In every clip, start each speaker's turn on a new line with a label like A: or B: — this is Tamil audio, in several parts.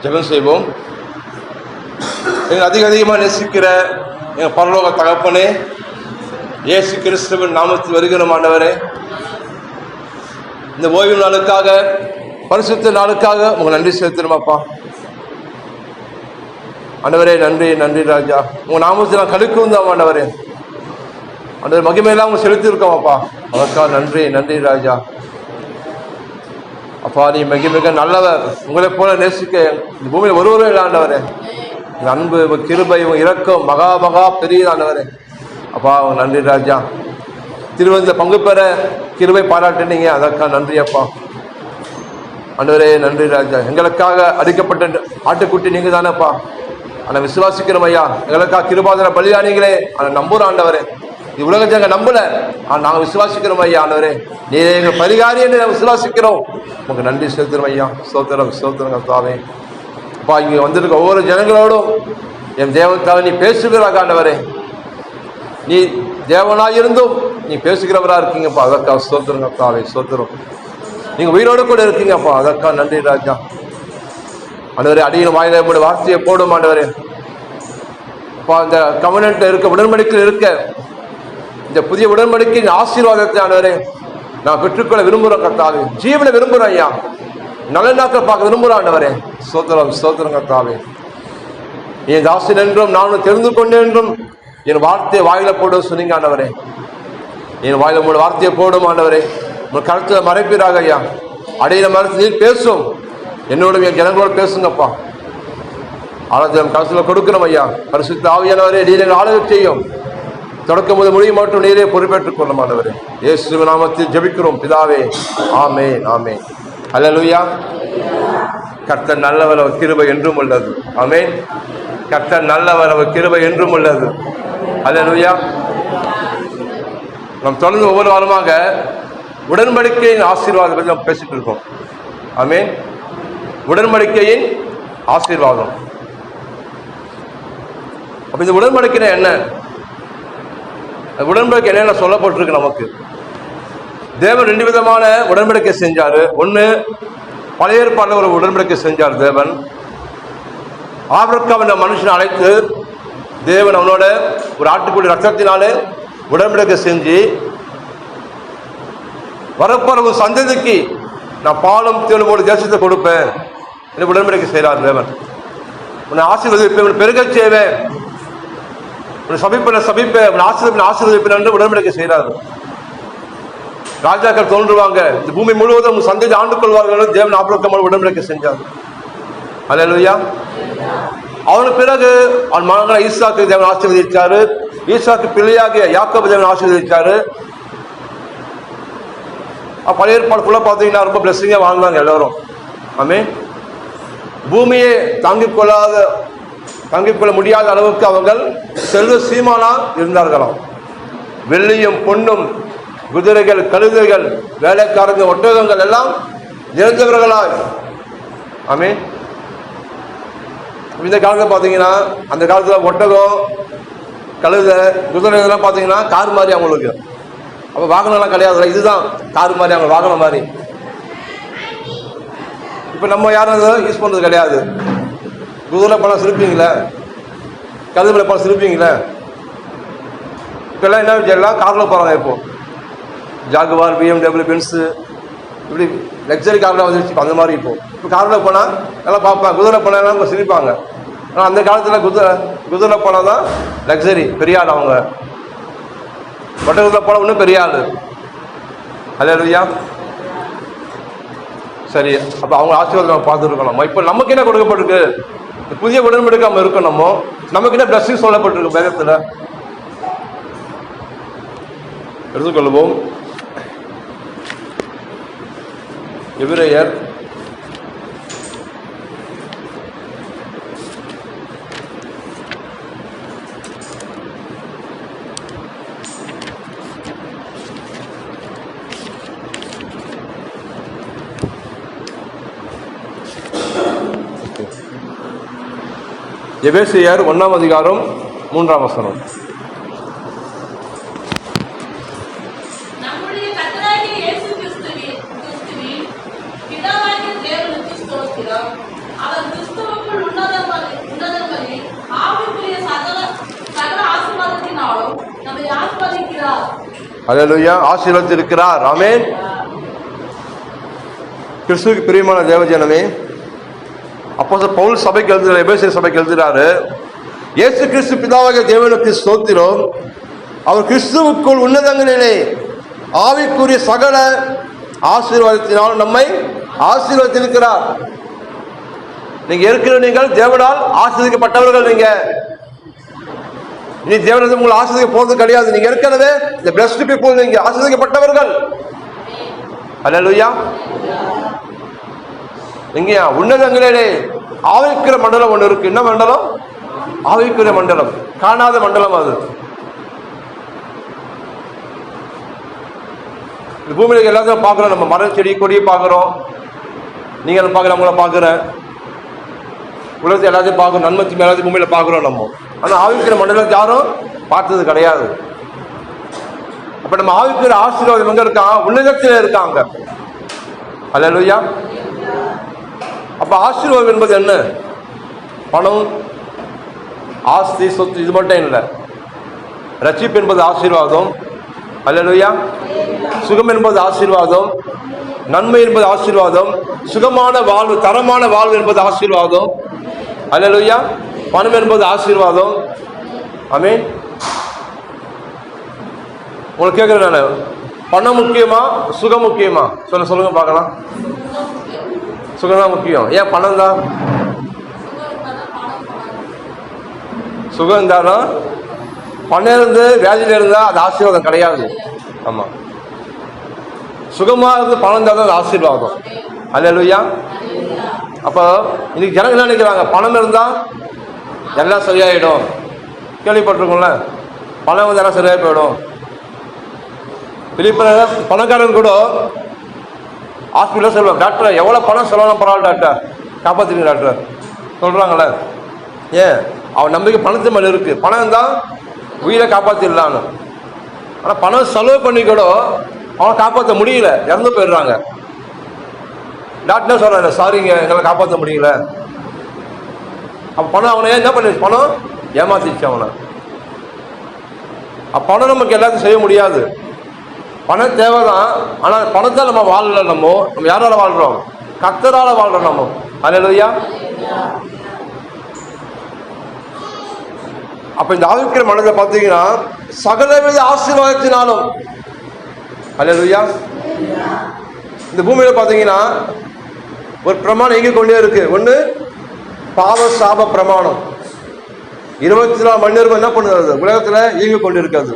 A: ஜெபம் செய்வோம். எங்கள் அதிகமாக நேசிக்கிற எங்கள் பரலோக தகப்பனே, இயேசு கிறிஸ்துவின் நாமத்தில் வருகிற ஆண்டவரே, இந்த ஓய்வு நாளுக்காக, பரிசுத்த நாளுக்காக உங்கள் நன்றி செலுத்துகிறோமாப்பா. ஆண்டவரே நன்றி, நன்றி ராஜா. உங்கள் நாமத்தில் நான் கடுக்கும் தான் ஆண்டவரே. ஆண்டவர் மகிமையெல்லாம் அவங்க செலுத்தியிருக்கோமாப்பா. அதற்காக நன்றி, நன்றி ராஜா. அப்பா, நீ மிக மிக நல்லவர். உங்களை போல நேசிக்க இந்த பூமியில் ஒருவரும் இல்லை ஆண்டவரே. இந்த அன்பு, கிருபை, இரக்கம் மகா மகா பெரிய ஆண்டவரே. அப்பா நன்றி ராஜா. திருவந்தில் பங்கு பெற கிருபை பாராட்டினீங்க, அதற்காக நன்றி அப்பா. ஆண்டவரே நன்றி ராஜா. எங்களுக்காக அடிக்கப்பட்ட ஆட்டுக்குட்டி நீங்கள் தானேப்பா. ஆனால் விசுவாசிக்கிறோம் ஐயா. எங்களுக்காக கிருபாதன பலியானீங்களே, ஆனால் நம்புகிறோம் ஆண்டவரே. உலகத்தை எங்க நம்பல, ஆனால் நாங்கள் விசுவாசிக்கிறோம் ஐயா. ஆண்டவரே நீர் எங்கள் பரிகாரி என்று நாங்கள் விசுவாசிக்கிறோம். உங்களுக்கு நன்றி செலுத்துறோம் ஐயா. சோத்திரம் சோத்திரம் கர்த்தாவே. அப்பா, இங்கே வந்திருக்க ஒவ்வொரு ஜனங்களோடும் என் தேவனுக்காக நீ பேசுகிறாக ஆண்டவரே. நீ தேவனாயிருந்தும் நீ பேசுகிறவராக இருக்கீங்கப்பா. அதற்காக சோத்திரம் கர்த்தாவே. சோத்திரம். நீங்கள் உயிரோடு கூட இருக்கீங்கப்பா. அதற்காக நன்றி ராஜா. ஆண்டவரே, அடியின் வாயில உங்களுடைய வார்த்தையை போடும் ஆண்டவரே. அப்பா, இந்த கவர்னன்ட்ல இருக்க, உடன்படிக்கையில் இருக்க இந்த புதிய உடன்படிக்கையின் ஆசீர்வாதத்தை ஆண்டவரே நான் பெற்றுக்கொள்ள விரும்புகிறோம் கர்த்தாவே. ஜீவனை விரும்புகிறோம் ஐயா. நல்ல நாட்கள் பார்க்க விரும்புகிறோம் ஆண்டவரே. சோத்திரம் சோத்திரம் கர்த்தாவே. என் தாசன் என்றும் நானும் தெரிந்து கொண்டேன் என்றும் என் வார்த்தையை வாயில போட சொன்னீங்க ஆண்டவரே. என் வாயில உங்களோட வார்த்தையை போடும் ஆண்டவரே. உங்கள் கருத்துல மறைப்பீராக ஐயா. அடையில மறைத்து நீர் பேசும், என்னோட என் ஜனங்களோட பேசுங்கப்பா. ஆராதனை கருத்துல கொடுக்கிறோம் ஐயா. பரிசுத்த ஆவியானவரே, நீர் ஆளுகை செய்யும். தொடக்கம் முதல் முடிவு மட்டும் நீரே பொறுப்பேற்றுக் கொள்ள மாட்டவரே. இயேசு நாமத்தில் ஜெபிக்கிறோம் பிதாவே. ஆமென், ஆமென். அல்லேலூயா. கர்த்தர் நல்லவர், அவர் கிருபை என்றும் உள்ளது. ஆமென். கர்த்தர் நல்லவர், அவர் கிருபை என்றும் உள்ளது. அல்லேலூயா. நாம் தொடர்ந்து ஒவ்வொரு வாரமாக உடன்படிக்கையின் ஆசீர்வாதம் பற்றி நாம் பேசிட்டு இருக்கோம். ஆமென். உடன்படிக்கையின் ஆசீர்வாதம். அப்ப இந்த உடன்படிக்கை என்ன? உடன்படிக்கை என்னென்ன சொல்லப்பட்டிருக்கு நமக்கு? தேவன் ரெண்டு விதமான உடன்படிக்கை செஞ்சாரு. ஒன்று, பழைய ஏற்பாடுல ஒரு உடன்படிக்கை செஞ்சார் தேவன். ஆபிரகாம் என்ற மனுஷனை அழைத்து தேவன் அவனோட ஒரு ஆட்டுக்குடி ரத்தத்தினாலே உடன்படிக்கை செஞ்சு, வரப்போற சந்ததிக்கு நான் பாலும் தேனும் ஒரு தேசத்தை கொடுப்பேன் என்று உடன்படிக்கை செய்கிறார் தேவன். உன்னை ஆசீர்வதிப்பேன், பெருக செய்வேன், சபிப்பேன், ஆசீர்வதிப்பேன் என்று உடன்படிக்கை செய்கிறார். ராஜாக்கள் தோன்றுவாங்க, இந்த பூமி முழுவதும் சந்ததி ஆண்டு கொள்வார்கள் தேவன் ஆபிரகாமோடு உடன்படிக்கை செஞ்சார். அல்லேலூயா. அவனுக்கு பிறகு அவன் மகனான ஈசாக்கு தேவன் ஆசீர்வதிச்சாரு. ஈசாக்கு பிள்ளையாகிய யாக்கோபு தேவன் ஆசீர்வதிச்சாரு. பழைய ஏற்பாடுக்குள்ள பார்த்தீங்கன்னா ரொம்ப பிளஸிங்கா வாழ்ந்தாங்க எல்லாரும். ஆமென். பூமியை தாங்கிக் கொள்ள முடியாத அளவுக்கு அவர்கள் செல்வ சீமானா இருந்தார்களாம். வெள்ளியும் பொன்னும், குதிரைகள், கழுதைகள், வேலைக்காரங்க, ஒட்டகங்கள் எல்லாம் நிறைந்தவர்களாய். ஆமென். இந்த காலத்தில் பார்த்தீங்கன்னா, அந்த காலத்தில் ஒட்டகம், கழுதை, குதிரை இதெல்லாம் பார்த்தீங்கன்னா கார் மாதிரி அவங்களுக்கு. அப்போ வாகனம்லாம் கிடையாது, இதுதான் கார் மாதிரி, அவங்க வாகனம் மாதிரி. இப்போ நம்ம யாரும் யூஸ் பண்ணுறது கிடையாது. குதிரை பணம் சிரிப்பீங்களே, கழுதை பணம் சிரிப்பீங்களே. இப்போல்லாம் என்ன எல்லாம் காரில் போகிறாங்க. இப்போ ஜாகுவார், BMW, பென்ஸு, இப்படி லக்ஸரி காரில் வந்துருச்சு. அந்த மாதிரி இப்போ காரில் போனால் எல்லாம் பார்ப்பாங்க. குதிரை பணம் எல்லாம் இப்போ சிரிப்பாங்க. ஆனால் அந்த காலத்தில் குதிரை பணம் தான் லக்ஸரி, பெரிய ஆள் அவங்க. ஒட்டகத்தில் பணம் இன்னும் பெரிய ஆள். அல்லேலூயா. சரி, அப்போ அவங்க ஆசீர்வாதம் நம்ம பார்த்துருக்கணும். இப்போ நமக்கு என்ன கொடுக்கப்பட்டிருக்கு? புதிய உடன்படிக்கை நம்ம இருக்கணும். நமக்கு என்ன பிளஸிங் சொல்லப்பட்டிருக்கு வேதத்தில்? எடுத்துக்கொள்வோம். எபிரேயர் 1 அதிகாரம் 3 வசனம்.
B: பிதாவாகிய தேவனுக்கு ஸ்தோத்திரம். அவர் கிறிஸ்துவ
A: அல்லேலூயா, ஆசீர்வதித்திருக்கிறார். ஆமென். கிறிஸ்துவுக்கு பிரியமான தேவஜனமே, அப்போஸ்தலர் பவுல் சபைக்கு எழுதுகிறார், எபேசியர் சபைக்கு எழுதுகிறாரு, இயேசு கிறிஸ்து பிதாவாகிய தேவனுக்கு ஸ்தோத்திரம், அவர் கிறிஸ்துவுக்குள் உன்னதங்களிலே ஆவிக்குரிய சகல ஆசீர்வாதத்தினால் நம்மை ஆசீர்வதித்திருக்கிறார். நீங்க நீங்கள் தேவனால் ஆசீர்வதிக்கப்பட்டவர்கள். நீங்க இனி தேவன் உங்களை ஆசீர்வதிக்க போறது கிடையாது. நீங்க ஏற்கனவே இந்த blessed people, நீங்க ஆசீர்வதிக்கப்பட்டவர்கள். அல்லேலூயா. இங்க உன்னதங்களிலே ஆவிக்குரிய மண்டலம் ஒன்று இருக்கு. என்ன மண்டலம்? ஆவிக்குரிய மண்டலம், காணாத மண்டலம். அது பூமியில எல்லாத்தையும் பார்க்கிறோம். நம்ம மரம் செடி கொடியை பார்க்கிறோம். நீங்க பார்க்குற அவங்கள பார்க்குறேன், உலகத்தை எல்லாத்தையும் பார்க்கணும், நன்மத்தி எல்லாத்தையும் பூமியில பார்க்குறோம் நம்ம. ஆனால் ஆவிக்குரிய மண்டலத்தை யாரும் பார்த்தது கிடையாது. அப்ப நம்ம ஆவிக்குரிய ஆசீர்வாதம் எங்க இருக்கான்? உன்னதத்தில் இருக்காங்க. அல்லேலூயா. அப்ப ஆசீர்வாதம் என்பது என்ன? பணம், ஆஸ்தி, சொத்து இது மட்டும் இல்லை. ரட்சிப்பு என்பது ஆசீர்வாதம். அல்லேலூயா. சுகம் என்பது ஆசீர்வாதம், நன்மை என்பது ஆசீர்வாதம், சுகமான வாழ்வு, தரமான வாழ்வு என்பது ஆசீர்வாதம். அல்லேலூயா. பணம் என்பது ஆசீர்வாதம். ஆமென். உங்களுக்கு கேட்கிறேன் நான், பணம் முக்கியமா சுகம் முக்கியமா? சொல்லுங்க பார்க்கலாம். சுகம் தான் முக்கியம். ஏன் பணம் தான்? சுகம் தானா? பணம் இருந்து வியாதியில இருந்தா அது ஆசீர்வாதம் கிடையாது. ஆமா, சுகமா இருந்து பணம் தான் அது ஆசீர்வாதம். அல்லேலூயா. அப்ப இன்னைக்கு ஜனங்க என்ன நினைக்கிறாங்க? பணம் இருந்தா எல்லாம் சரியாயிடும். கேள்விப்பட்டிருக்கோம்ல, பணம் வந்து எல்லாம் சரியாகி போயிடும். பணக்காரன் கூட ஹாஸ்பிட்டல் சொல்லுவாங்க, டாக்டர் எவ்வளவு பணம் செலவான பரவாயில்ல டாக்டர், காப்பாத்துறீங்க டாக்டர் சொல்றாங்களே. ஏன்? அவன் நம்பிக்கை பணத்து மேல இருக்கு. பணம் தான் உயிரை காப்பாத்திடலான்னு. ஆனா பணம் செலவு பண்ணி கூட அவனை காப்பாற்ற முடியல, இறந்து போயிடுறாங்க. டாக்டர் சொல்றாங்க, சாரிங்க எங்களை காப்பாற்ற முடியல. அப்ப பணம் அவனை என்ன பண்ணி, பணம் ஏமாத்திச்சு அவனை. பணம் நமக்கு எல்லாத்தையும் செய்ய முடியாது. பணம் தேவைதான். ஆனா பணத்தை நம்ம வாழல. நம்ம யாரால வாழ்றோம்? கர்த்தரால வாழ்றோம் நம்ம. அல்லேலூயா. அப்ப இந்த ஆவிக்குரிய மனதை பார்த்தீங்கன்னா சகலவித ஆசீர்வாதத்தினாலும், அல்லேலூயா, இந்த பூமியில பார்த்தீங்கன்னா ஒரு பிரமாணம் இயங்கிக் கொண்டே இருக்கு. ஒன்று பாவ சாப பிரமாணம். 24 மணி நேரம் என்ன பண்ணுறது? உலகத்துல இயங்கிக் கொண்டு இருக்காது.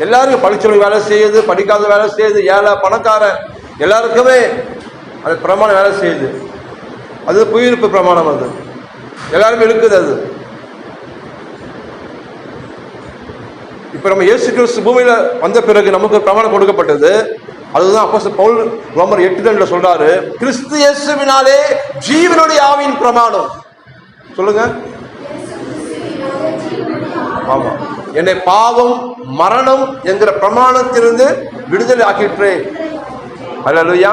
A: எல்லாருக்கும் படிச்சவங்க வேலை செய்யுது, படிக்காத வேலை செய்யுது, ஏழை பணக்காரன் எல்லாருக்குமே அது பிரமாணம் வேலை செய்யுது. அது புயிர்ப்பு பிரமாணம். அது எல்லாருமே இருக்குது. அது இப்ப நம்ம இயேசு கிறிஸ்து பூமியில வந்த பிறகு நமக்கு பிரமாணம் கொடுக்கப்பட்டது. அதுதான் அப்போஸ்தலர் பவுல் ரோமர் 8:2 சொல்றாரு, கிறிஸ்து இயேசுவினாலே ஜீவனுடைய ஆவியின் பிரமாணம். சொல்லுங்க. ஆமா, என்னை பாவம் மரணம் என்கிற பிரமாணத்திலிருந்து விடுதலை ஆக்கிற்றே. அல்லேலூயா.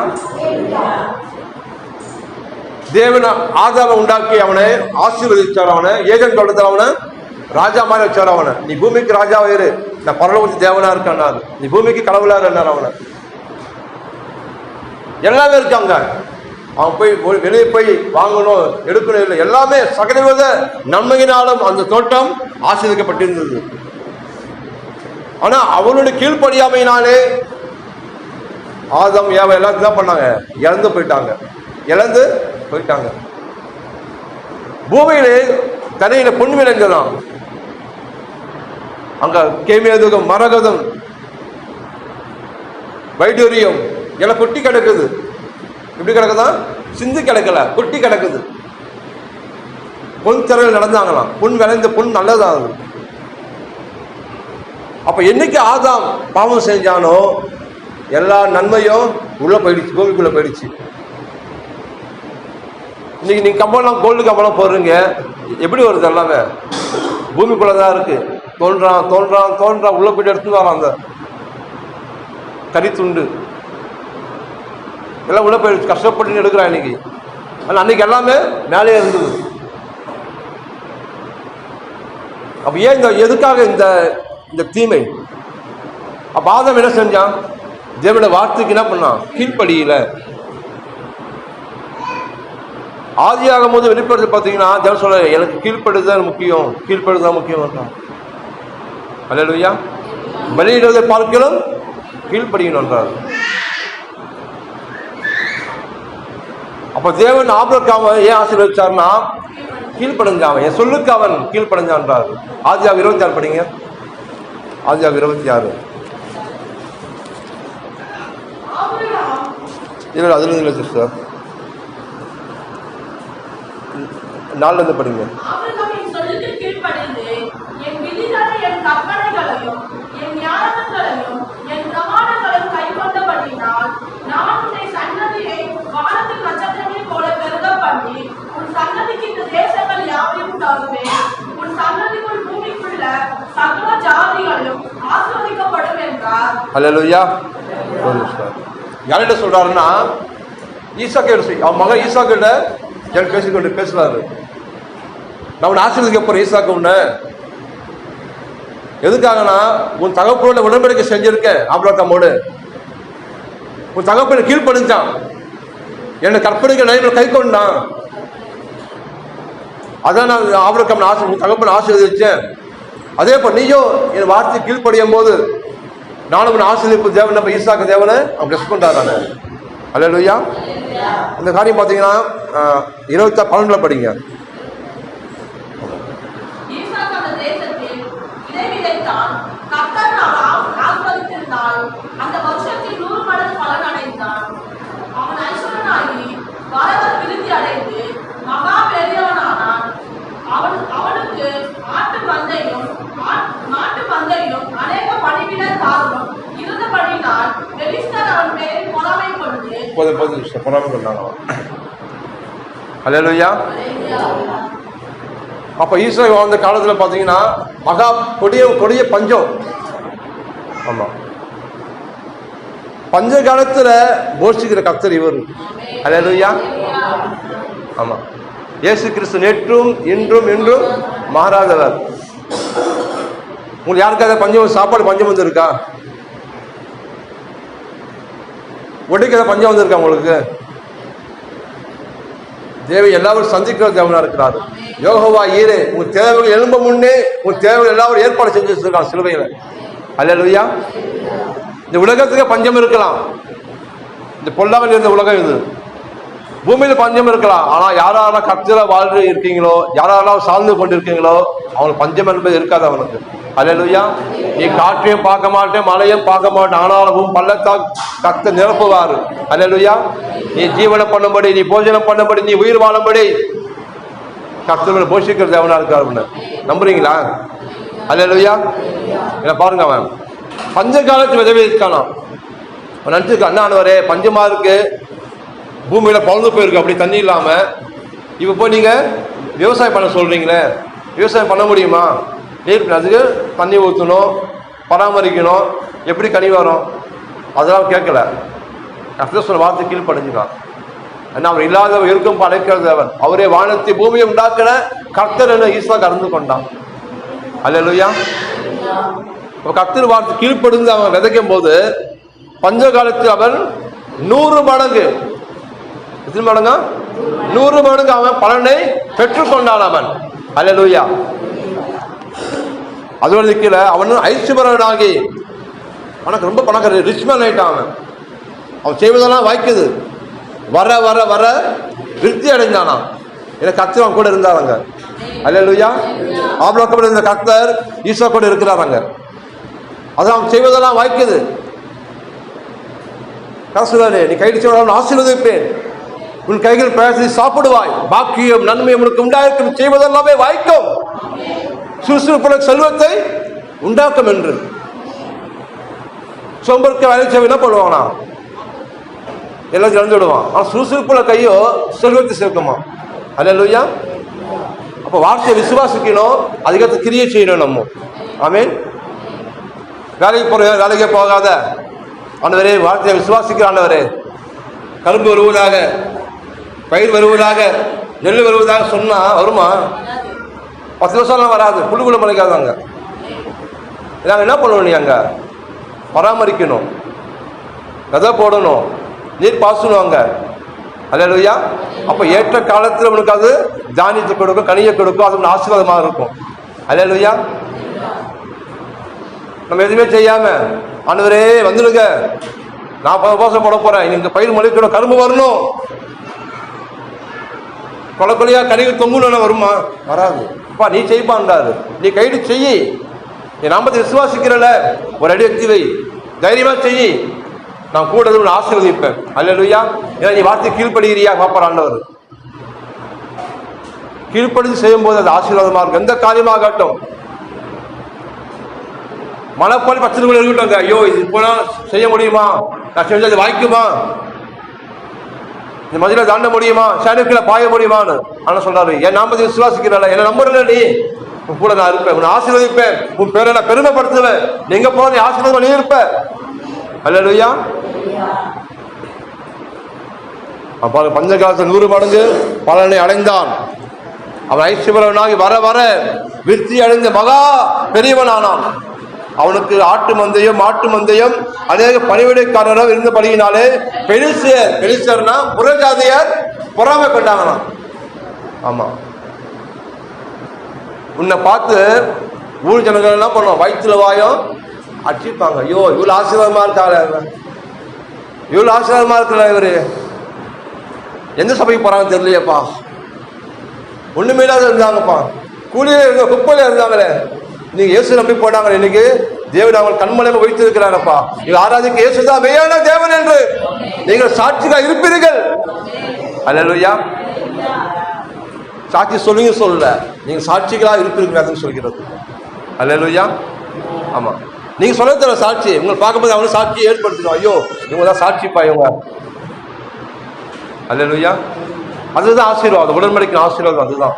A: தேவன் ஆதாமை உண்டாக்கி அவனை ஆசீர்வதிச்சார். அவனை ஏஜென்ட் கொடுத்தார். அவனை ராஜா மாதிரி வச்சார். அவனை, நீ பூமிக்கு ராஜாவா இரு, நான் பரலோகத்து தேவனா இருக்கான், நீ பூமிக்கு கடவுளா இருந்தார். அவனை எல்லாமே இருக்காங்க. அவன் போய் வெளியே போய் வாங்கணும் எடுக்கணும் இல்லை, எல்லாமே சகலவித நன்மையினாலும் அந்த தோட்டம் ஆசீர்வதிக்கப்பட்டிருந்தது. ஆனா அவனுடைய கீழ்ப்படியாமையினாலே ஆதாம் ஏவா எல்லாத்தையும் தான் பண்ணாங்க, இழந்து போயிட்டாங்க. பூமியிலே தரையில பொன் விலங்குதான். அங்க கேமியதுகம், மரகதம், வைடூரியம் எல்லாம் கொட்டி கிடக்குது. எப்படி கிடக்குதா? சிந்து கிடக்கல, கொட்டி கிடக்குது. பொன் திரையில் நடந்தாங்களாம். பொன் விளைந்த பொன் நல்லதான் அது. அப்ப என்னைக்கு ஆதாம் பாவம் செஞ்சானோ எல்லா நன்மையும் உள்ள போயிடுச்சு, பூமிக்குள்ள போயிடுச்சு. இன்னைக்கு நீங்க கம்பளம், கோல்டு கம்பளம் போடுறீங்க, எப்படி வருது? எல்லாமே பூமிக்குள்ளதான் இருக்கு. தோன்றான் உள்ள போயிட்டு எடுத்து வரான். அந்த கறி துண்டு எல்லாம் உள்ள போயிடுச்சு, கஷ்டப்பட்டு எடுக்கிறான் இன்னைக்கு. ஆனா அன்னைக்கு எல்லாமே மேலே இருந்தது. அப்ப ஏன் எதுக்காக இந்த தீமை? அப்ப ஆதாம் என்ன செஞ்சான்? தேவனுடைய வார்த்தைக்கு என்ன பண்ணான்? கீழ்ப்படியில. ஆதியாகும் போது வெளிப்படுத்தி பார்த்தீங்கன்னா தேவன் சொல்ல, எனக்கு கீழ்ப்படுதான் முக்கியம், கீழ்ப்படுதான் முக்கியம். அல்லேலூயா. வெளியிடுவதை பார்க்கலாம் கீழ்ப்படியணும் என்றார். அப்ப தேவன் ஆபிரகாமை ஏன் ஆசீர்வதிச்சார்னா கீழ்ப்படைஞ்சான், என் சொல்லுக்கு அவன் கீழ்ப்படைஞ்சான் என்றார். ஆதியாகம் 26 படிங்க. ஆதியாகம் 26 இல்லை, அதுல இல்லை சிஸ்டர், 4 இருந்து படிங்க. அல்லேலூயா. யார்கிட்ட சொல்றாருன்னா ஈசாக்கு, அவன் மகன் ஈசாக்கிட்ட பேசிக்கொண்டு பேசுறாரு. நான் உன்னை ஆசீர்வதிக்க போறேன் ஈசாக்கு. உன்ன எதுக்காகனா உன் தகப்பனோட உடன்படிக்கை செஞ்சிருக்கேன் ஆபிரகாமோடு. உன் தகப்பனை கீழ்ப்படிஞ்சான், என்னை கற்பனைக்கு நடைமுறை கை கொண்டான். அதான் நான் ஆபிரகாம் உன் தகப்பனை ஆசீர்வதிச்சேன். அதே போல் நீயும் என் வார்த்தை கீழ்ப்படியும் போது நானும் உன் ஆசீர்வதிப்பு தேவன் நம்ம ஈசாக்கு தேவனை அவன் பிளஸ் பண்றாரு. அல்லேலூயா. இந்த காரியம் பார்த்தீங்கன்னா 12 படிங்க. அல்லேலூயா. அப்ப ஈசா வாழ்ந்த காலத்துல பாத்தீங்கன்னா மகா கொடிய பஞ்சம். ஆமா, பஞ்ச காலத்துல போஷிக்கிற கர்த்தர் இவர். அல்லேலூயா. ஆமா, இயேசு கிறிஸ்து நேற்றும் இன்றும் என்றும் மாறாதவர். உங்களுக்கு யாருக்காக பஞ்சம், சாப்பாடு பஞ்சம் வந்திருக்கா? ஒடிக்காத பஞ்சம் வந்திருக்கா உங்களுக்கு? தேவை எல்லாரும் சந்திக்கிற தேவனா இருக்கிறார். யோகோவா ஈரே, உங்க தேவைகள் எழும்ப முன்னே உங்க தேவைகள் எல்லாரும் ஏற்பாடு செஞ்சு வச்சிருக்காங்க சிலுவையில. அல்லேலூயா. இந்த உலகத்துக்கு பஞ்சம் இருக்கலாம், இந்த பொல்லாமல் இருந்த உலகம் இது. பூமியில பஞ்சம் இருக்கலாம், ஆனா யாரெல்லாம் கர்த்தரை வாழ்ந்து இருக்கீங்களோ, யாரெல்லாம் சார்ந்து கொண்டு இருக்கீங்களோ அவங்களுக்கு பஞ்சம் என்பது இருக்காது அவனுக்கு. அல்லேலூயா. நீ காற்றையும் பார்க்க மாட்டேன், மழையும் பார்க்க மாட்டேன், ஆனாலும் பள்ளத்தால் கர்த்தர் நிரப்புவாரு. அல்லேலூயா. நீ ஜீவனம் பண்ணும்படி, நீ போஜனம் பண்ணும்படி, நீ உயிர் வாழும்படி கர்த்தர் போஷிக்கிற தேவனா இருக்காரு. நம்புறீங்களா? அல்லேலூயா. என்ன பாருங்க, அவன் பஞ்ச காலத்து விதவை இருக்கானா. அவன் நினைச்சிருக்க, அண்ணானவரே பஞ்சமா இருக்கு, பூமியில பழந்து போயிருக்கு, அப்படி தண்ணி இல்லாம இப்ப போய் நீங்க விவசாயம் பண்ண சொல்றீங்களே, விவசாயம் பண்ண முடியுமா? நீர் அதுக்கு தண்ணி ஊற்றணும், பராமரிக்கணும், எப்படி கனி வரும்? அதெல்லாம் கேட்கல. கர்த்தர் சொல்ல வார்த்தை கீழ்ப்படிஞ்சுக்கான். ஏன்னா அவர் இல்லாதவர் இருக்கும் அழைக்கிறது அவன். அவரே வானத்தை பூமியை உண்டாக்கின கர்த்தர் என்ன ஈசாக்கு அறிந்து கொண்டான். அல்லேலூயா. கர்த்தர் வார்த்தை கீழ்ப்படிந்து அவன் விதைக்கும் போது பஞ்ச காலத்தில் அவன் 100 மடங்கு, எத்தனை மடங்கா? 100 மடங்கு அவன் பலனை பெற்றுக்கொண்டான் அவன். அல்லேலூயா. அதோட நிக்கல, அவன் ஐஸ்வர்யனாகி அவனுக்கு ரொம்ப பணக்கார ரிச்மேன் ஆயிட்டான். அவன் செய்வதெல்லாம் வாய்க்குது, வர வர வர திருப்தி அடைஞ்சானா. எனக்கு கர்த்தர் அவன் கூட இருந்தாங்க. அல்லேலூயா. ஆபிரகாம் இருந்த கர்த்தர் ஈசா கூட இருக்கிறாங்க. அதான் அவன் செய்வதெல்லாம் வாய்க்குது. சொல்றாரு, நீ கையில் ஆசீர்வதிப்பேன், உன் கைகள் பிரயாசத்தை சாப்பிடுவாய், பாக்கியம் நன்மை உனக்கு உண்டாயிருக்கும், செய்வதெல்லாமே வாய்க்கும், சுறுசுறுப்புள்ள செல்வத்தை உண்டாக்கும் என்று. சோம்பருக்கு வேலை செய்ய என்ன பண்ணுவானா? எல்லாம் இழந்து விடுவான். ஆனால் சுறுசுறுப்புள்ள கையோ செல்வத்தை சேர்க்குமா. அல்லேலூயா. அப்போ வார்த்தையை விசுவாசிக்கணும், அதிகத்தை கிரியை செய்யணும் நம்ம. ஆமென். வேலைக்கு போற வேலைக்கே போகாத ஆண்டவரே, வார்த்தையை விசுவாசிக்கிற ஆண்டவரே, கரும்பு வருவதாக, பயிர் வருவதாக, நெல் வருவதாக சொன்னா வருமா? 10 வருஷம்லாம் வராது, புழுகுள்ள முளைக்காதாங்க. நாங்கள் என்ன பண்ணுவோம்? நீ அங்க பராமரிக்கணும், விதை போடணும், நீர் பாசணுவாங்க. அல்லேலூயா. அப்ப ஏற்ற காலத்தில் உனக்கு அது தானியத்தை கொடுக்கும், கனியை கொடுக்கும், அது ஆசீர்வாதமாக இருக்கும். அல்லேலூயா. நம்ம எதுவுமே செய்யாம ஆண்டவரே வந்துடுங்க, நான் உபவாசம் போட போறேன், இந்த பயிர் முளைக்கணும், கரும்பு வரணும், கொலை கொலையா கனிகள் தொங்கணும், வருமா? வராது. அப்பா நீ செய்ப்பான்றாரு, நீ கைடு செய்யி, நீ நாமத்தை விசுவாசிக்கிறல, ஒரு அடி எடுத்து வை, தைரியமா செய்யி, நான் கூட ஆசீர்வதிப்பேன். அல்லேலூயா. ஏன்னா நீ வார்த்தை கீழ்ப்படுகிறியா பாப்பார் ஆண்டவர். கீழ்ப்படுத்தி செய்யும் போது அது ஆசீர்வாதமா இருக்கும். எந்த காரியமாகட்டும், மனப்பாடி பச்சனை இருக்கட்டும், ஐயோ இது போனா செய்ய முடியுமா, நான் செஞ்சு அது வாய்க்குமா, இந்த மதியில தாண்ட முடியுமா, சேனக்கில பாய முடியுமான்னு ஆனா சொல்றாரு, என் நாமத்தை விசுவாசிக்கிறல, என்ன நம்புறல, நீ உன் கூட நான் இருப்பேன், உன்னை ஆசீர்வதிப்பேன், உன் பேரை நான் பெருமைப்படுத்துவேன், நீங்க போன நீ ஆசீர்வாதம் நீ இருப்ப. அல்லேலூயா. அப்ப பஞ்ச காலத்தில் 100 மடங்கு பலனை அடைந்தான். அவன் ஐஸ்வர்யவனாகி வர வர விருத்தி அடைந்த மகா பெரியவன் ஆனான். அவனுக்கு ஆட்டு மந்தையும் மாட்டு மந்தையும் அநேக பணிவிடைக்காரரும் இருந்த பணியினாலே பெலிஸ்தர்னா புறஜாதியர் பொறாமை கொண்டாங்களாம். ஆமா, உன்னை பார்த்து ஊர் ஜனங்கள் என்ன பண்ணுவோம், வயிற்றுல வாயம் அடிப்பாங்க. ஐயோ இவ்வளவு ஆசீர்வாதமா இருக்காரு, இவ்வளவு ஆசீர்வாதமா இருக்கல, இவரு எந்த சபைக்கு போறாங்க தெரியலையப்பா, ஒண்ணுமே இல்லாத இருந்தாங்கப்பா, கூலியில இருந்த குப்பையில இருந்தாங்களே, நீங்க இயேசு நம்பி போனாங்க, இன்னைக்கு தேவன் அவங்க கண்மலையில வைத்து இருக்கிறாரப்பா, நீங்க ஆராதிக்க இயேசுதான் மெய்யான தேவன் என்று நீங்கள் சாட்சியாக இருப்பீர்கள். அல்லேலூயா. சாட்சி சொல்லுங்க சொல்லல, நீங்க சாட்சிகளா இருப்பீர்கள் சொல்கிறது. அல்லேலூயா. ஆமா, நீங்க சொல்ல தர சாட்சி உங்களை பார்க்கும்போது அவனும் சாட்சியை ஏற்படுத்தணும். ஐயோ இவங்க தான் சாட்சிப்பா இவங்க. அல்லேலூயா. அதுதான் ஆசீர்வாதம், உடன்படிக்கை ஆசீர்வாதம் அதுதான்.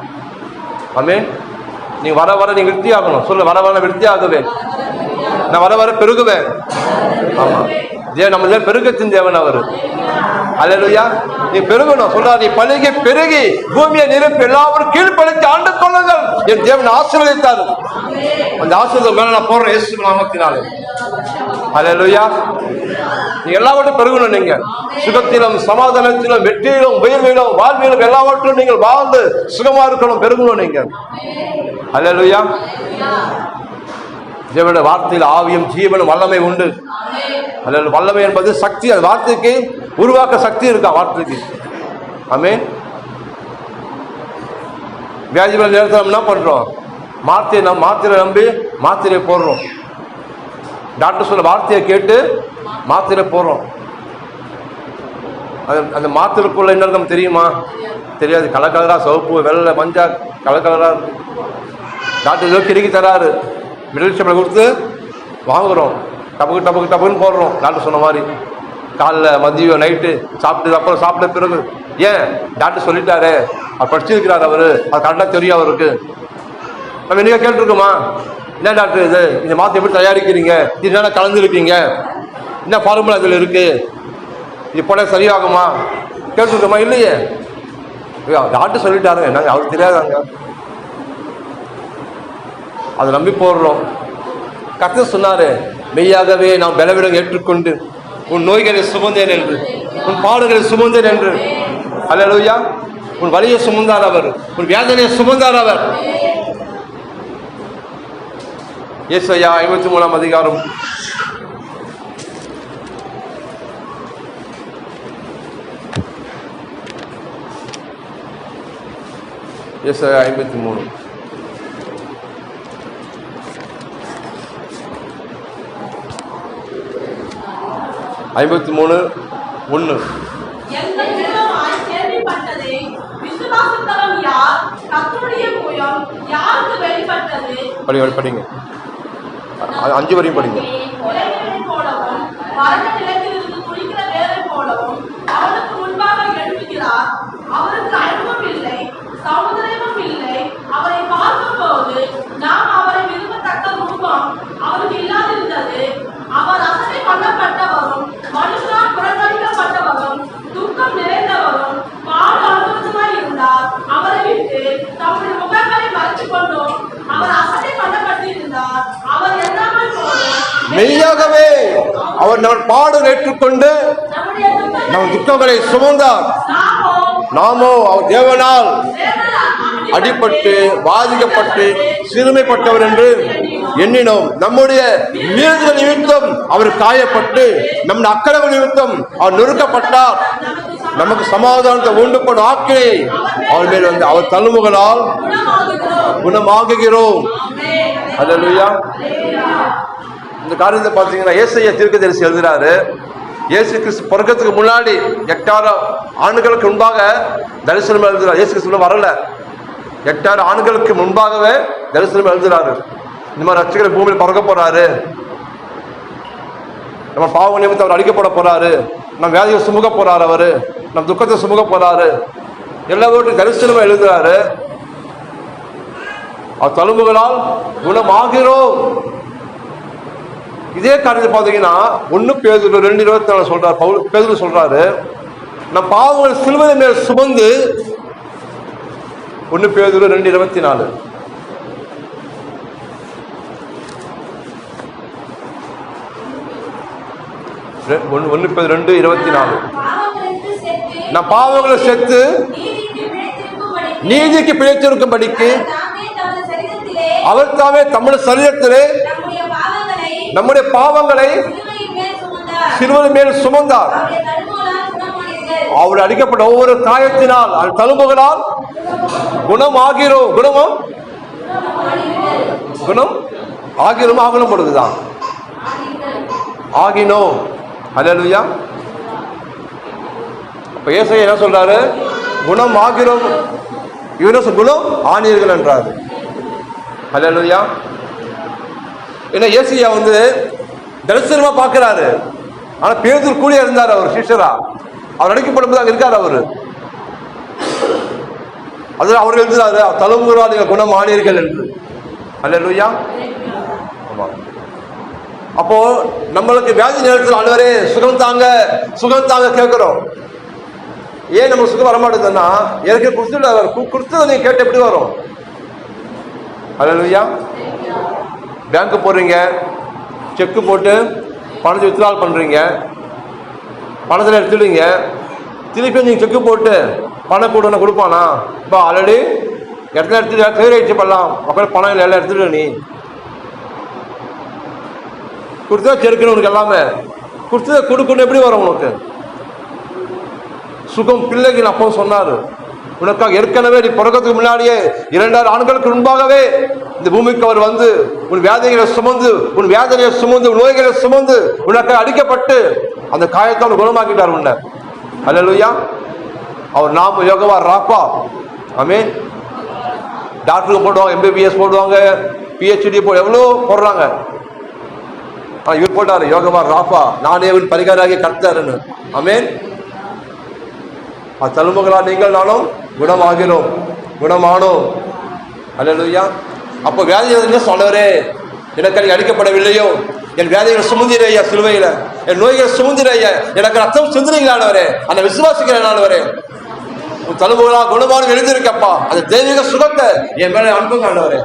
A: ஆமென். நீங்க வர வர நீங்க விருத்தி ஆகணும். சொல்ல வர வர விருத்தி ஆகுவேன், நான் வர வர பெருகுவேன். ஆமா, தேவன் நம்ம பெருகத்தின் தேவன் அவரு. அல்லேலூயா. நீ பெருகணும் சொல்றாரு, நீ பழுகி பெருகி பூமியை நிரப்பி எல்லாரும் கீழ்ப்படுத்தி ஆண்டு கொள்ளுங்கள். என் தேவன் ஆசீர்வதித்தார். அந்த ஆசீர்வாதம் மேல நான் போறேன் இயேசு நாமத்தினாலே. அல்லேலூயா. நீங்க எல்லாவற்றும் பெருகணும். நீங்க சுகத்திலும் சமாதானத்திலும் வெற்றியிலும் உயர்விலும் வாழ்விலும் எல்லாவற்றும் நீங்கள் வாழ்ந்து சுகமா இருக்கணும், பெருகணும் நீங்க. அல்லேலூயா. தேவனுடைய வார்த்தையில் ஆவியும் ஜீவனும் வல்லமை உண்டு. அல்ல வல்லமை என்பது சக்தி, அது வார்த்தைக்கு உருவாக்க சக்தி இருக்கா வார்த்தைக்கு. ஆமென். வியாதி நேரத்தில் நம்ம என்ன பண்றோம், மாத்திரை நம்பி மாத்திரை போடுறோம். டாக்டர் சொல்ல வார்த்தையை கேட்டு மாத்திரை போடுறோம். அந்த மாத்திரைக்குள்ள என்ன இருக்கும் தெரியுமா? தெரியாது. கலர் கலரா சிவப்பு வெள்ளை மஞ்சள் கலர் கலரா இருக்கு. டாக்டர் ஏதோ கிறுக்கி தராரு, மிடில் ஷேப்பில் கொடுத்து வாங்குறோம், டப்புக்கு டப்புக்கு டப்புன்னு போடுறோம். டாக்டர் சொன்ன மாதிரி காலைல மதியம் நைட்டு சாப்பிட்டு அப்புறம் சாப்பிட்ட பிறகு, ஏன் டாக்டர் சொல்லிட்டாரு, அவர் படிச்சிருக்கிறார் அவரு, அது கரெக்டாக தெரியும் அவருக்கு. நம்ம என்னையா கேட்டுருக்கோமா, என்ன டாக்டர் இது, இந்த மாத்திரை எப்படி தயாரிக்கிறீங்க, இது என்ன கலந்துருக்கீங்க, என்ன ஃபார்முலா இதில் இருக்கு, இது போல சரியாகுமா கேட்டுருக்கோமா? இல்லையே. டாக்டர் சொல்லிட்டாருங்க, நாங்கள் அவருக்கு தெரியாதாங்க, அதை நம்பி போடுறோம். கர்த்தர் சொன்னாரு, மெய்யாகவே நான் பலவீனம் ஏற்றுக்கொண்டு உன் நோய்களை சுமந்தேன் என்று, உன் பாடுகளை சுமந்தேன் என்று. அல்லேலூயா. உன் வலியை சுமந்தார் அவர், உன் வேதனையை சுமந்தார் அவர். ஏசாயா 53ஆம் அதிகாரம் ஏசாயா 53 53:1. படிங்க, 5 வரையும் படிங்க. மெய்யாகவே நம்ம பாடுகள் ஏற்றுக்கொண்டு நம் துக்கங்களை சுமந்தார். நாமோ அவர் தேவனால் அடிபட்டு பாதிக்கப்பட்டு சிறுமைப்பட்டவர் என்று எண்ணினோம். நம்முடைய மீறுதல் நிமித்தம் அவர் காயப்பட்டு நம் அக்கறைகள் நிமித்தம் அவர் நொறுக்கப்பட்டார். நமக்கு சமாதானத்தை உண்டு பண்ணும் ஆக்கினை அவர் மேல் வந்து அவர் தழும்புகளால் குணமாகுகிறோம். அல்லேலூயா. இந்த காரியத்தை பார்த்தீங்கன்னா ஏசாயா தீர்க்கதரிசி எழுதுறாரு. இயேசு கிறிஸ்து பிறக்கத்துக்கு முன்னாடி 8000 ஆண்டுகளுக்கு முன்பாக தரிசனம் எழுதுறாரு. இயேசு கிறிஸ்து வரல, 8000 ஆண்டுகளுக்கு முன்பாகவே தரிசனம் எழுதுறாரு. இந்த மாதிரி ரட்சகர் பூமியில் பிறக்க போறாரு, நம்ம பாவ நிமித்தம் அவர் அடிக்கப்பட போறாரு, நம்ம வியாதியை சுமக்க போறாரு, அவரு நம்ம துக்கத்தை சுமக்க போறாரு, எல்லாவற்றையும் தரிசனமா எழுதுறாரு. அவர் தழும்புகளால் குணமாகிறோம். இதே காரியத்தை பார்த்தீங்கன்னா 1 பேதுரு 2:24 சொல்றாரு. பேதுரு சொல்றாரு, நம் பாவங்கள் சிலுவையின் மேல் சுமந்து. 1 பேதுரு 2:24 1 பேதுரு 2:24 நம் பாவங்களை செத்து நீதிக்கு பிழைத்திருக்கும்படிக்கு அவர் தாமே தம்முடைய சரீரத்திலே நம்முடைய பாவங்களை சிலுவையின் மேல் சுமந்தார். அவர் அடிக்கப்பட்ட ஒவ்வொரு காயத்தினால் தழும்புகளால் குணமாகிறோம். குணம் ஆகணும் பொழுதுதான் ஆகினோம். அல்லேலூயா. அப்ப ஏசாயா என்ன சொல்றாரு? குணம் ஆகிறோம். இவனும் குணம் ஆனீர்கள் என்றார். அல்லேலூயா. ஏன்னா ஏசாயா வந்து தரிசனமா பார்க்கிறாரு. ஆனா பேதுரு கூலியா இருந்தார். அவர் சிஷ்யரா அவர் அடிக்கப்படும் போது அங்க இருக்காரு. அவரு அதுல அவர் எழுதுறாரு, தழும்புகளால் நீங்கள் குணம் ஆனீர்கள் என்று. அல்லேலூயா. ஆமா. அப்போ நம்மளுக்கு வியாதி நேரத்தில் ஆண்டவரே சுகம் தாங்க கேட்கிறோம். ஏன் நம்ம சுகம் வரமாட்டேதுன்னா எனக்கு கொடுத்ததை நீங்க கேட்டு எப்படி வரும்? அல்லேலூயா. பேங்க் போறீங்க, செக்கு போட்டு பணத்தை வித்ட்ரால் பண்றீங்க, பணத்தில் எடுத்துடுங்க, திருப்பி நீங்க செக்கு போட்டு பணம் கூட கொடுப்பானா? இப்போ ஆல்ரெடி இடத்துல எடுத்து கிளியர் ஆயிடுச்சு பண்ணலாம், அப்புறம் பணம் இல்லை எல்லாம் எடுத்துட்டு நீ கொடுத்தா செருக்கணும். உனக்கு எல்லாமே கொடுத்ததை கொடுக்கணும். எப்படி வரும் உனக்கு சுகம்? பிள்ளைகள் அப்போ சொன்னாரு, உனக்காக ஏற்கனவே நீ பிறக்கிறதுக்கு முன்னாடியே 2000 ஆண்டுகளுக்கு முன்பாகவே இந்த பூமிக்கு அவர் வந்து உன் வேதனைகளை சுமந்து உன் நோய்களை சுமந்து உனக்காக அடிக்கப்பட்டு அந்த காயத்தை அவர் குணமாக்கிட்டார் உன்னை. அல்லேலூயா. அவர் நாம யோகவா ராப்பா. ஆமென். டாக்டருக்கு போடுவாங்க, MBBS போடுவாங்க, PhD எவ்வளோ போடுறாங்க. இவர் போட்டாரு யோகவா ராப்பா, நானே இவன் பரிகாராகி கர்த்தர்னு. ஆமென். தழும்புகளால் நீங்கள் நானும் குணமானோம். அல்லேலூயா. அப்போ வியாதி என்ன சொன்னவரே, எனக்கு அடிக்கப்படவில்லையோ, என் வியாதிகளை சுமந்திரையா, சிலுவையில என் நோய்களை சுமந்திரையா, எனக்கு ரத்தம் சிந்துறீங்களானவரே, அந்த விசுவாசிக்கிறேனானவரே, உன் தழும்புகளால் குணமான எழுந்திருக்கப்பா, அந்த தெய்வீக சுகத்தை என் மேலே அனுப்புங்க ஆண்டவரே.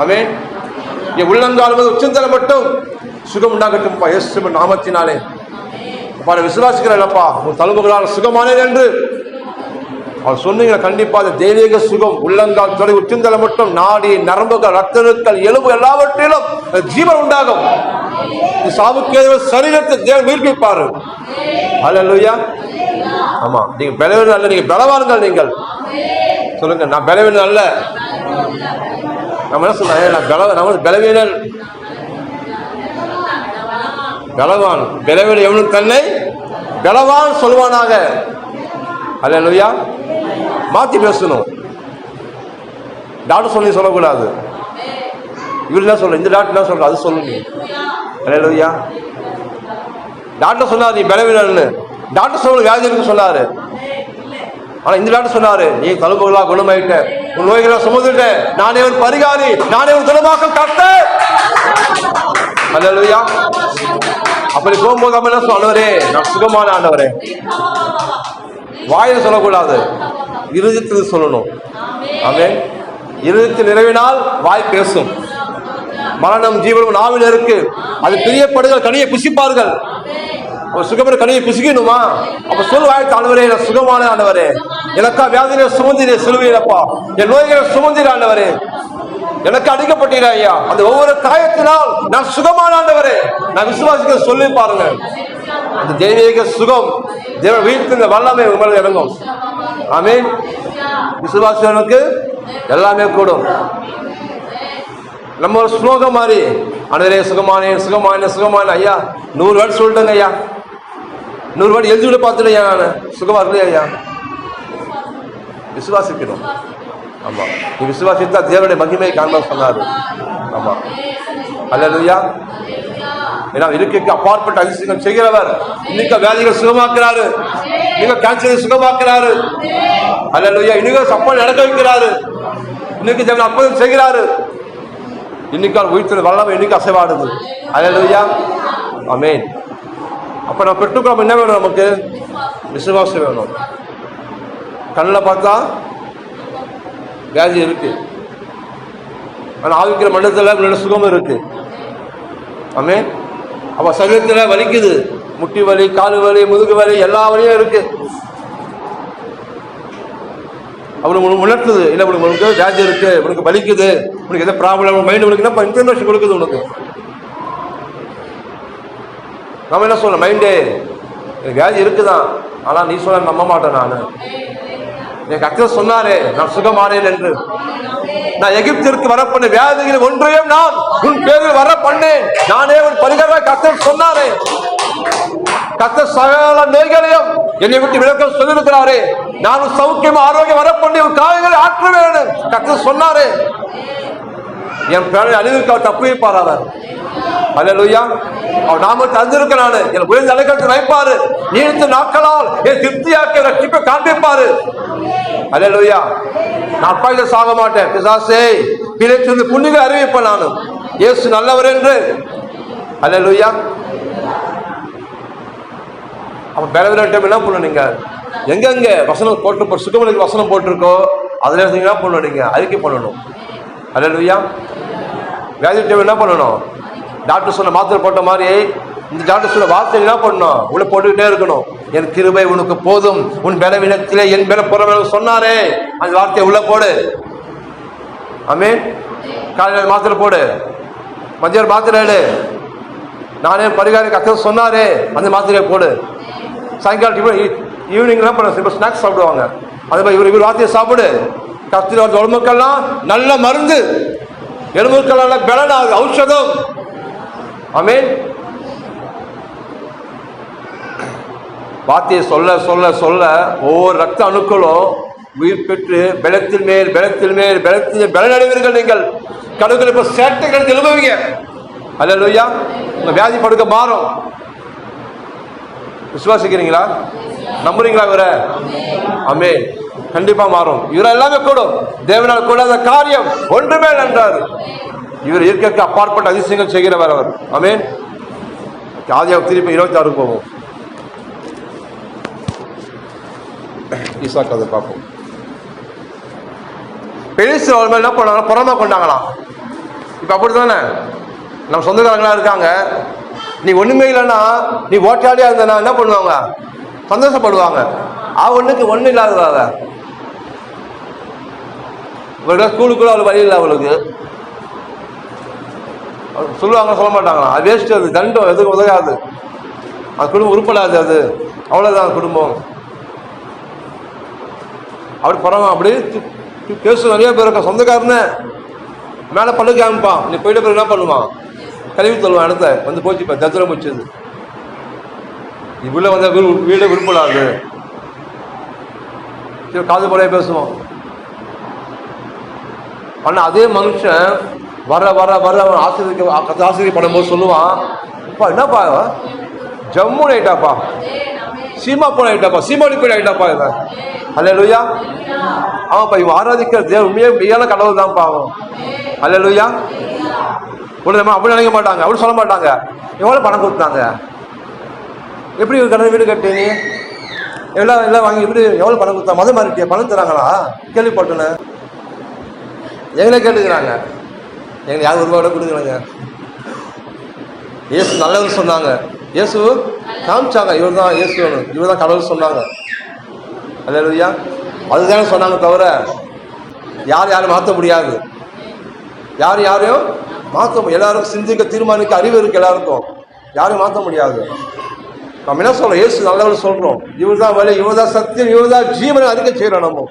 A: ஆமென். என் உள்ளங்கால் உச்சந்தலை மட்டும் சுகம் உண்டாகட்டும் இயேசு நாமத்தினாலே. விசுவாசிக்கிறப்பா, உன் தழும்புகளால் சுகமானேன் என்று அவர் சொன்னீங்க. கண்டிப்பா அந்த தெய்வீக சுகம் உள்ளங்கால் தொடை உச்சந்தலை மட்டும் நாடி நரம்புகள் ரத்தணுக்கள் எலும்பு எல்லாவற்றிலும் ஜீவன் உண்டாகும். சாவுக்கு சரீரத்தை தேவன் உயிர்ப்பிப்பாரு. அல்லேலூயா. ஆமா, நீங்க பலவீனம் அல்ல, நீங்க பலவான்கள். நீங்கள் சொல்லுங்க, நான் பலவீனம் அல்ல. நம்ம என்ன சொல்ல, பலவீனன் பலவான். பலவீனம் எவனும் தன்னை பலவான் சொல்வானாக. அல்லேலூயா. மாத்தி பேசணும். டாக்டர் சொல்லி சொல்லக்கூடாது. இவர் என்ன சொல்ற, இந்த டாக்டர் என்ன சொல்ற, அது சொல்லுங்க. அல்லேலூயா. டாக்டர் சொன்னார் நீ பலவீனன்னு, டாக்டர் சொல்ல வியாதிக்கு சொன்னாரு. ஆனா இந்த டாக்டர் சொன்னாரு, நீ தழும்புகளா குணமாயிட்ட, உன் நோய்களா சுமந்துட்ட, நானே ஒரு பரிகாரி, நானே ஒரு குணமாக்க கர்த்தர். அல்லேலூயா. அப்படி போகும்போது நம்ம என்ன சொல்றே, நான் சுகமான ஆண்டவரே. வாயில சொல்லக்கூடாது, இருதயத்தில் சொல்லணும். ஆமென். இருதயத்தில் நிறைவினால் வாய் பேசும். மரணம் ஜீவனும் நாவில் இருக்கு. அது பிரியப்படுகள் கனியை புசிப்பார்கள். சுகமான கனியை புசிக்கணுமா? அப்ப சொல்லுவாய், ஆண்டவரே நான் சுகமான ஆண்டவரே, எனக்கா வியாதியில சுமந்திரே சிலுவையிலப்பா, என் நோய்களை சுமந்திர ஆண்டவரே, எனக்கு அடிக்கப்பட்டீரா ஐயா, அந்த ஒவ்வொரு காயத்தினால் நான் சுகமான ஆண்டவரே நான் விசுவாசிக்க சொல்லி பாருங்க. அந்த தெய்வீக சுகம் தேவ வீட்டு இந்த வல்லமை உங்களை இறங்கும். ஆமென். விசுவாசிகளுக்கு எல்லாமே கூடும். நம்ம ஒரு ஸ்லோகம் மாதிரி, ஆண்டவரே சுகமானே சுகமான சுகமான ஐயா 100 வேர்டு சொல்லிட்டேங்க ஐயா, 100 வேர்டு எழுதி விட பார்த்துட்டேன் நான், சுகமா இல்லையா ஐயா? விசுவாசிக்கணும். ஆமா, நீ விசுவாசித்தா தேவனுடைய மகிமையை காண்ப சொன்னாரு. ஆமா, அல்லேலூயா. ஏன்னா இருக்கைக்கு அப்பாற்பட்ட அதிசயங்கள் செய்கிறவர். இன்னைக்கு வியாதிகள் சுகமாக்குறாரு, இன்னைக்கு கேன்சரை சுகமாக்குறாரு. அல்லேலூயா. இன்னைக்கு சப்பல் நடக்க வைக்கிறாரு, இன்னைக்கு தேவன் அற்புதம் செய்கிறாரு. இன்னைக்கு உயிர்த்தல் வல்லமை இன்னைக்கு அசைவாடுது. அல்லேலூயா. ஆமென். அப்ப நம்ம பெற்றுக்கொள்ள என்ன வேணும்? நமக்கு விசுவாசம் வேணும். கண்ணில் பார்த்தா வியாதி இருக்கு, ஆனா ஆவிக்கிற மண்டலத்தில் சுகம் இருக்கு. ஆமென். அப்ப சரீரத்தில் வலிக்குது, முட்டி வலி, காலு வலி, முதுகு வலி, எல்லா வலியும் இருக்கு. அவனுக்கு உணர்த்துது, இல்லை உனக்கு வியாதி இருக்கு, உனக்கு வலிக்குது, உனக்கு எதாவது ப்ராப்ளம், மைண்ட் உனக்கு இன்ஃபர்மேஷன் கொடுக்குது உனக்கு. நம்ம என்ன சொல்ல, மைண்டே எனக்கு வியாதி இருக்குதான், ஆனா நீ சொல்ல நம்ப மாட்டேன். நான் என் கர்த்தர் சொன்னாரே நான் சுகமானேன் என்று. நான் எகிப்திற்கு வர பண்ண வியாதிகள் ஒன்றையும் நான் உன் பேரில் வர பண்ணேன், நானே உன் பரிகார கர்த்தர் சொன்னாரே. கர்த்தர் சகல நோய்களையும் என்னை விட்டு விளக்க சொல்லியிருக்கிறாரே. நான் சௌக்கியம் ஆரோக்கியம் வர பண்ணி உன் காயங்களை ஆற்றுவேன் கர்த்தர் சொன்னாரே. என் பேரை அழிவுக்கு அவர் தப்பு வைப்பார் அவர். அல்லேலூயா. அவர் நாம தந்திருக்க நானு என் உயர்ந்த அலைக்கட்டு வைப்பாரு, நீடித்த நாட்களால் என் திருப்தியாக்க ரட்சிப்பை காண்பிப்பாரு. அல்லேலூயா. நான் அப்பாயில சாக மாட்டேன். பிசாசே பிழைத்து புண்ணியங்களை அறிவிப்பேன் நானும், இயேசு நல்லவர் என்று. அல்லேலூயா. அப்ப பலவீனம் என்ன பண்ணணும்? நீங்க எங்கெங்க வசனம் போட்டு சுகமனுக்கு வசனம் போட்டிருக்கோ அதுல என்ன பண்ணணும்? நீங்க அறிக்கை பண்ணணும். அல்லேலூயா. வியாதி என்ன பண்ணணும்? டாக்டர் சொன்ன மாத்திரை போட்ட மாதிரி இந்த டாக்டர் சொன்ன வார்த்தை என்ன பண்ணணும்? உள்ள போட்டுக்கிட்டே இருக்கணும். என் கிருபை உனக்கு போதும், உன் பலவீனத்திலே என் பல புறமே சொன்னாரே, அந்த வார்த்தையை உள்ள போடு. ஆமென். காலையில் மாத்திரை போடு, மதியம் மாத்திரை எடு, நானே பரிகாரம் கர்த்தர் சொன்னாரே அந்த மாத்திரையை போடு. சாயங்காலம் ஈவினிங் என்ன பண்ண இப்போ ஸ்நாக்ஸ் சாப்பிடுவாங்க, அது மாதிரி இவர் வார்த்தையை சாப்பிடு. கர்த்தர் உடம்புக்கெல்லாம் நல்ல மருந்து, எலும்புக்கெல்லாம் பலன் ஔஷதம். ஆமென். வார்த்தையை சொல்ல சொல்ல சொல்ல ஒவ்வொரு ரத்த அணுக்களும் உயிர் பெற்று பலத்தில் மேல் பலத்தில் மேல் பலத்தில் பலனடைவீர்கள். நீங்கள் கடவுள் இப்ப சேட்டைகள் எழுதுவீங்க. அல்லேலூயா. உங்க வியாதி படுக்க மாறும். விசுவாசிக்கிறீங்களா? நம்புறீங்களா இவரை? ஆமென். கண்டிப்பா மாறும். இவரை எல்லாமே கூடும். தேவனால் கூடாத காரியம் ஒன்றுமே நன்றாரு. இவர் இயற்கைக்கு அப்பாற்பட்ட அதிசயங்கள் செய்கிறவர் அவர். ஆமென். ஆதியாகமம் திருப்பி 26 போவோம். ஈசாக்கு அதை பார்ப்போம். பெலிஸ்தர் அவர் மேல என்ன பண்ணாங்க? புறமா கொண்டாங்களாம். இப்ப அப்படித்தானே நம்ம சொந்தக்காரங்களா இருக்காங்க. நீ ஒண்ணுமே இல்லைன்னா, நீ ஓட்டாடியா இருந்தனா என்ன பண்ணுவாங்க? சந்தோஷப்படுவாங்க. ஒண்ணுக்கு ஒண்ணு இல்லாததாக ஸ்கூலுக்குள்ள அவளுக்கு வழி இல்லை, அவளுக்கு சொல்லுவாங்க, சொல்ல மாட்டாங்களா? அது வேஸ்ட், அது தண்டம், எதுக்கு உதவாது, அது குடும்பம் உருப்படாது, அது அவ்வளோதான் குடும்பம். அப்படி பரவாயில்ல, அப்படி பேச நிறைய பேர் இருக்க. சொந்தக்காரன்னு மேலே பழுக்க காமிப்பான், நீ போயிட்ட பிறகு என்ன பண்ணுவான்? கழுவி தருவான் இடத்த வந்து போச்சு. இப்போ தத்திரம் வச்சது இவ்வளோ வந்த வீடு விருப்பலாது காது போல பேசுவோம். ஆனால் அதே மனுஷன் வர வர வர ஆசிரியப்படும் போது சொல்லுவான், அப்பா என்னப்பா ஜம்மு ஆயிட்டாப்பா, சீமா போன ஆயிட்டாப்பா, சீமாடி போய் ஆயிட்டாப்பா இவன். அல்லேலூயா. ஆமாப்பா, இவன் ஆராதிக்கிற தேவன் உண்மையே மெய்யான கடவுள் தான்ப்பா அவன். அல்லேலூயா. உடனே அப்படி நினைக்க மாட்டாங்க, அப்படி சொல்ல மாட்டாங்க. எவ்வளோ பணம் கொடுத்தாங்க, எப்படி கடை வீடு கட்டி நீ எல்லாம் எல்லாம் வாங்கி எப்படி எவ்வளோ பணம் கொடுத்தா, மதம் மாறிட்டியா, பணம் தராங்களா கேள்விப்பட்டேன்னு எங்களே கேட்டுக்கிறாங்க. எங்க யாரும் ஒரு ரூபா கூட கொடுக்குறாங்க. இயேசு நல்லவர் சொன்னாங்க, இயேசு காமிச்சாங்க, இவர் தான் இயேசு, இவர் தான் கடவுள் சொன்னாங்க. அல்லேலூயா. அதுதானே சொன்னாங்க, தவிர யாரையும் மாற்ற முடியாது. யாரையும் மாற்ற, எல்லாருக்கும் சிந்திக்க தீர்மானிக்க அறிவு இருக்கு எல்லாருக்கும், யாரையும் மாற்ற முடியாது. நம்ம என்ன சொல்றோம்? இயேசு நல்லவர் சொல்றோம், இவர் தான் வழி, இவர் தான் சத்தியம், இவர் தான் ஜீவனை அறிக்கை செய்யறோம் நம்ம.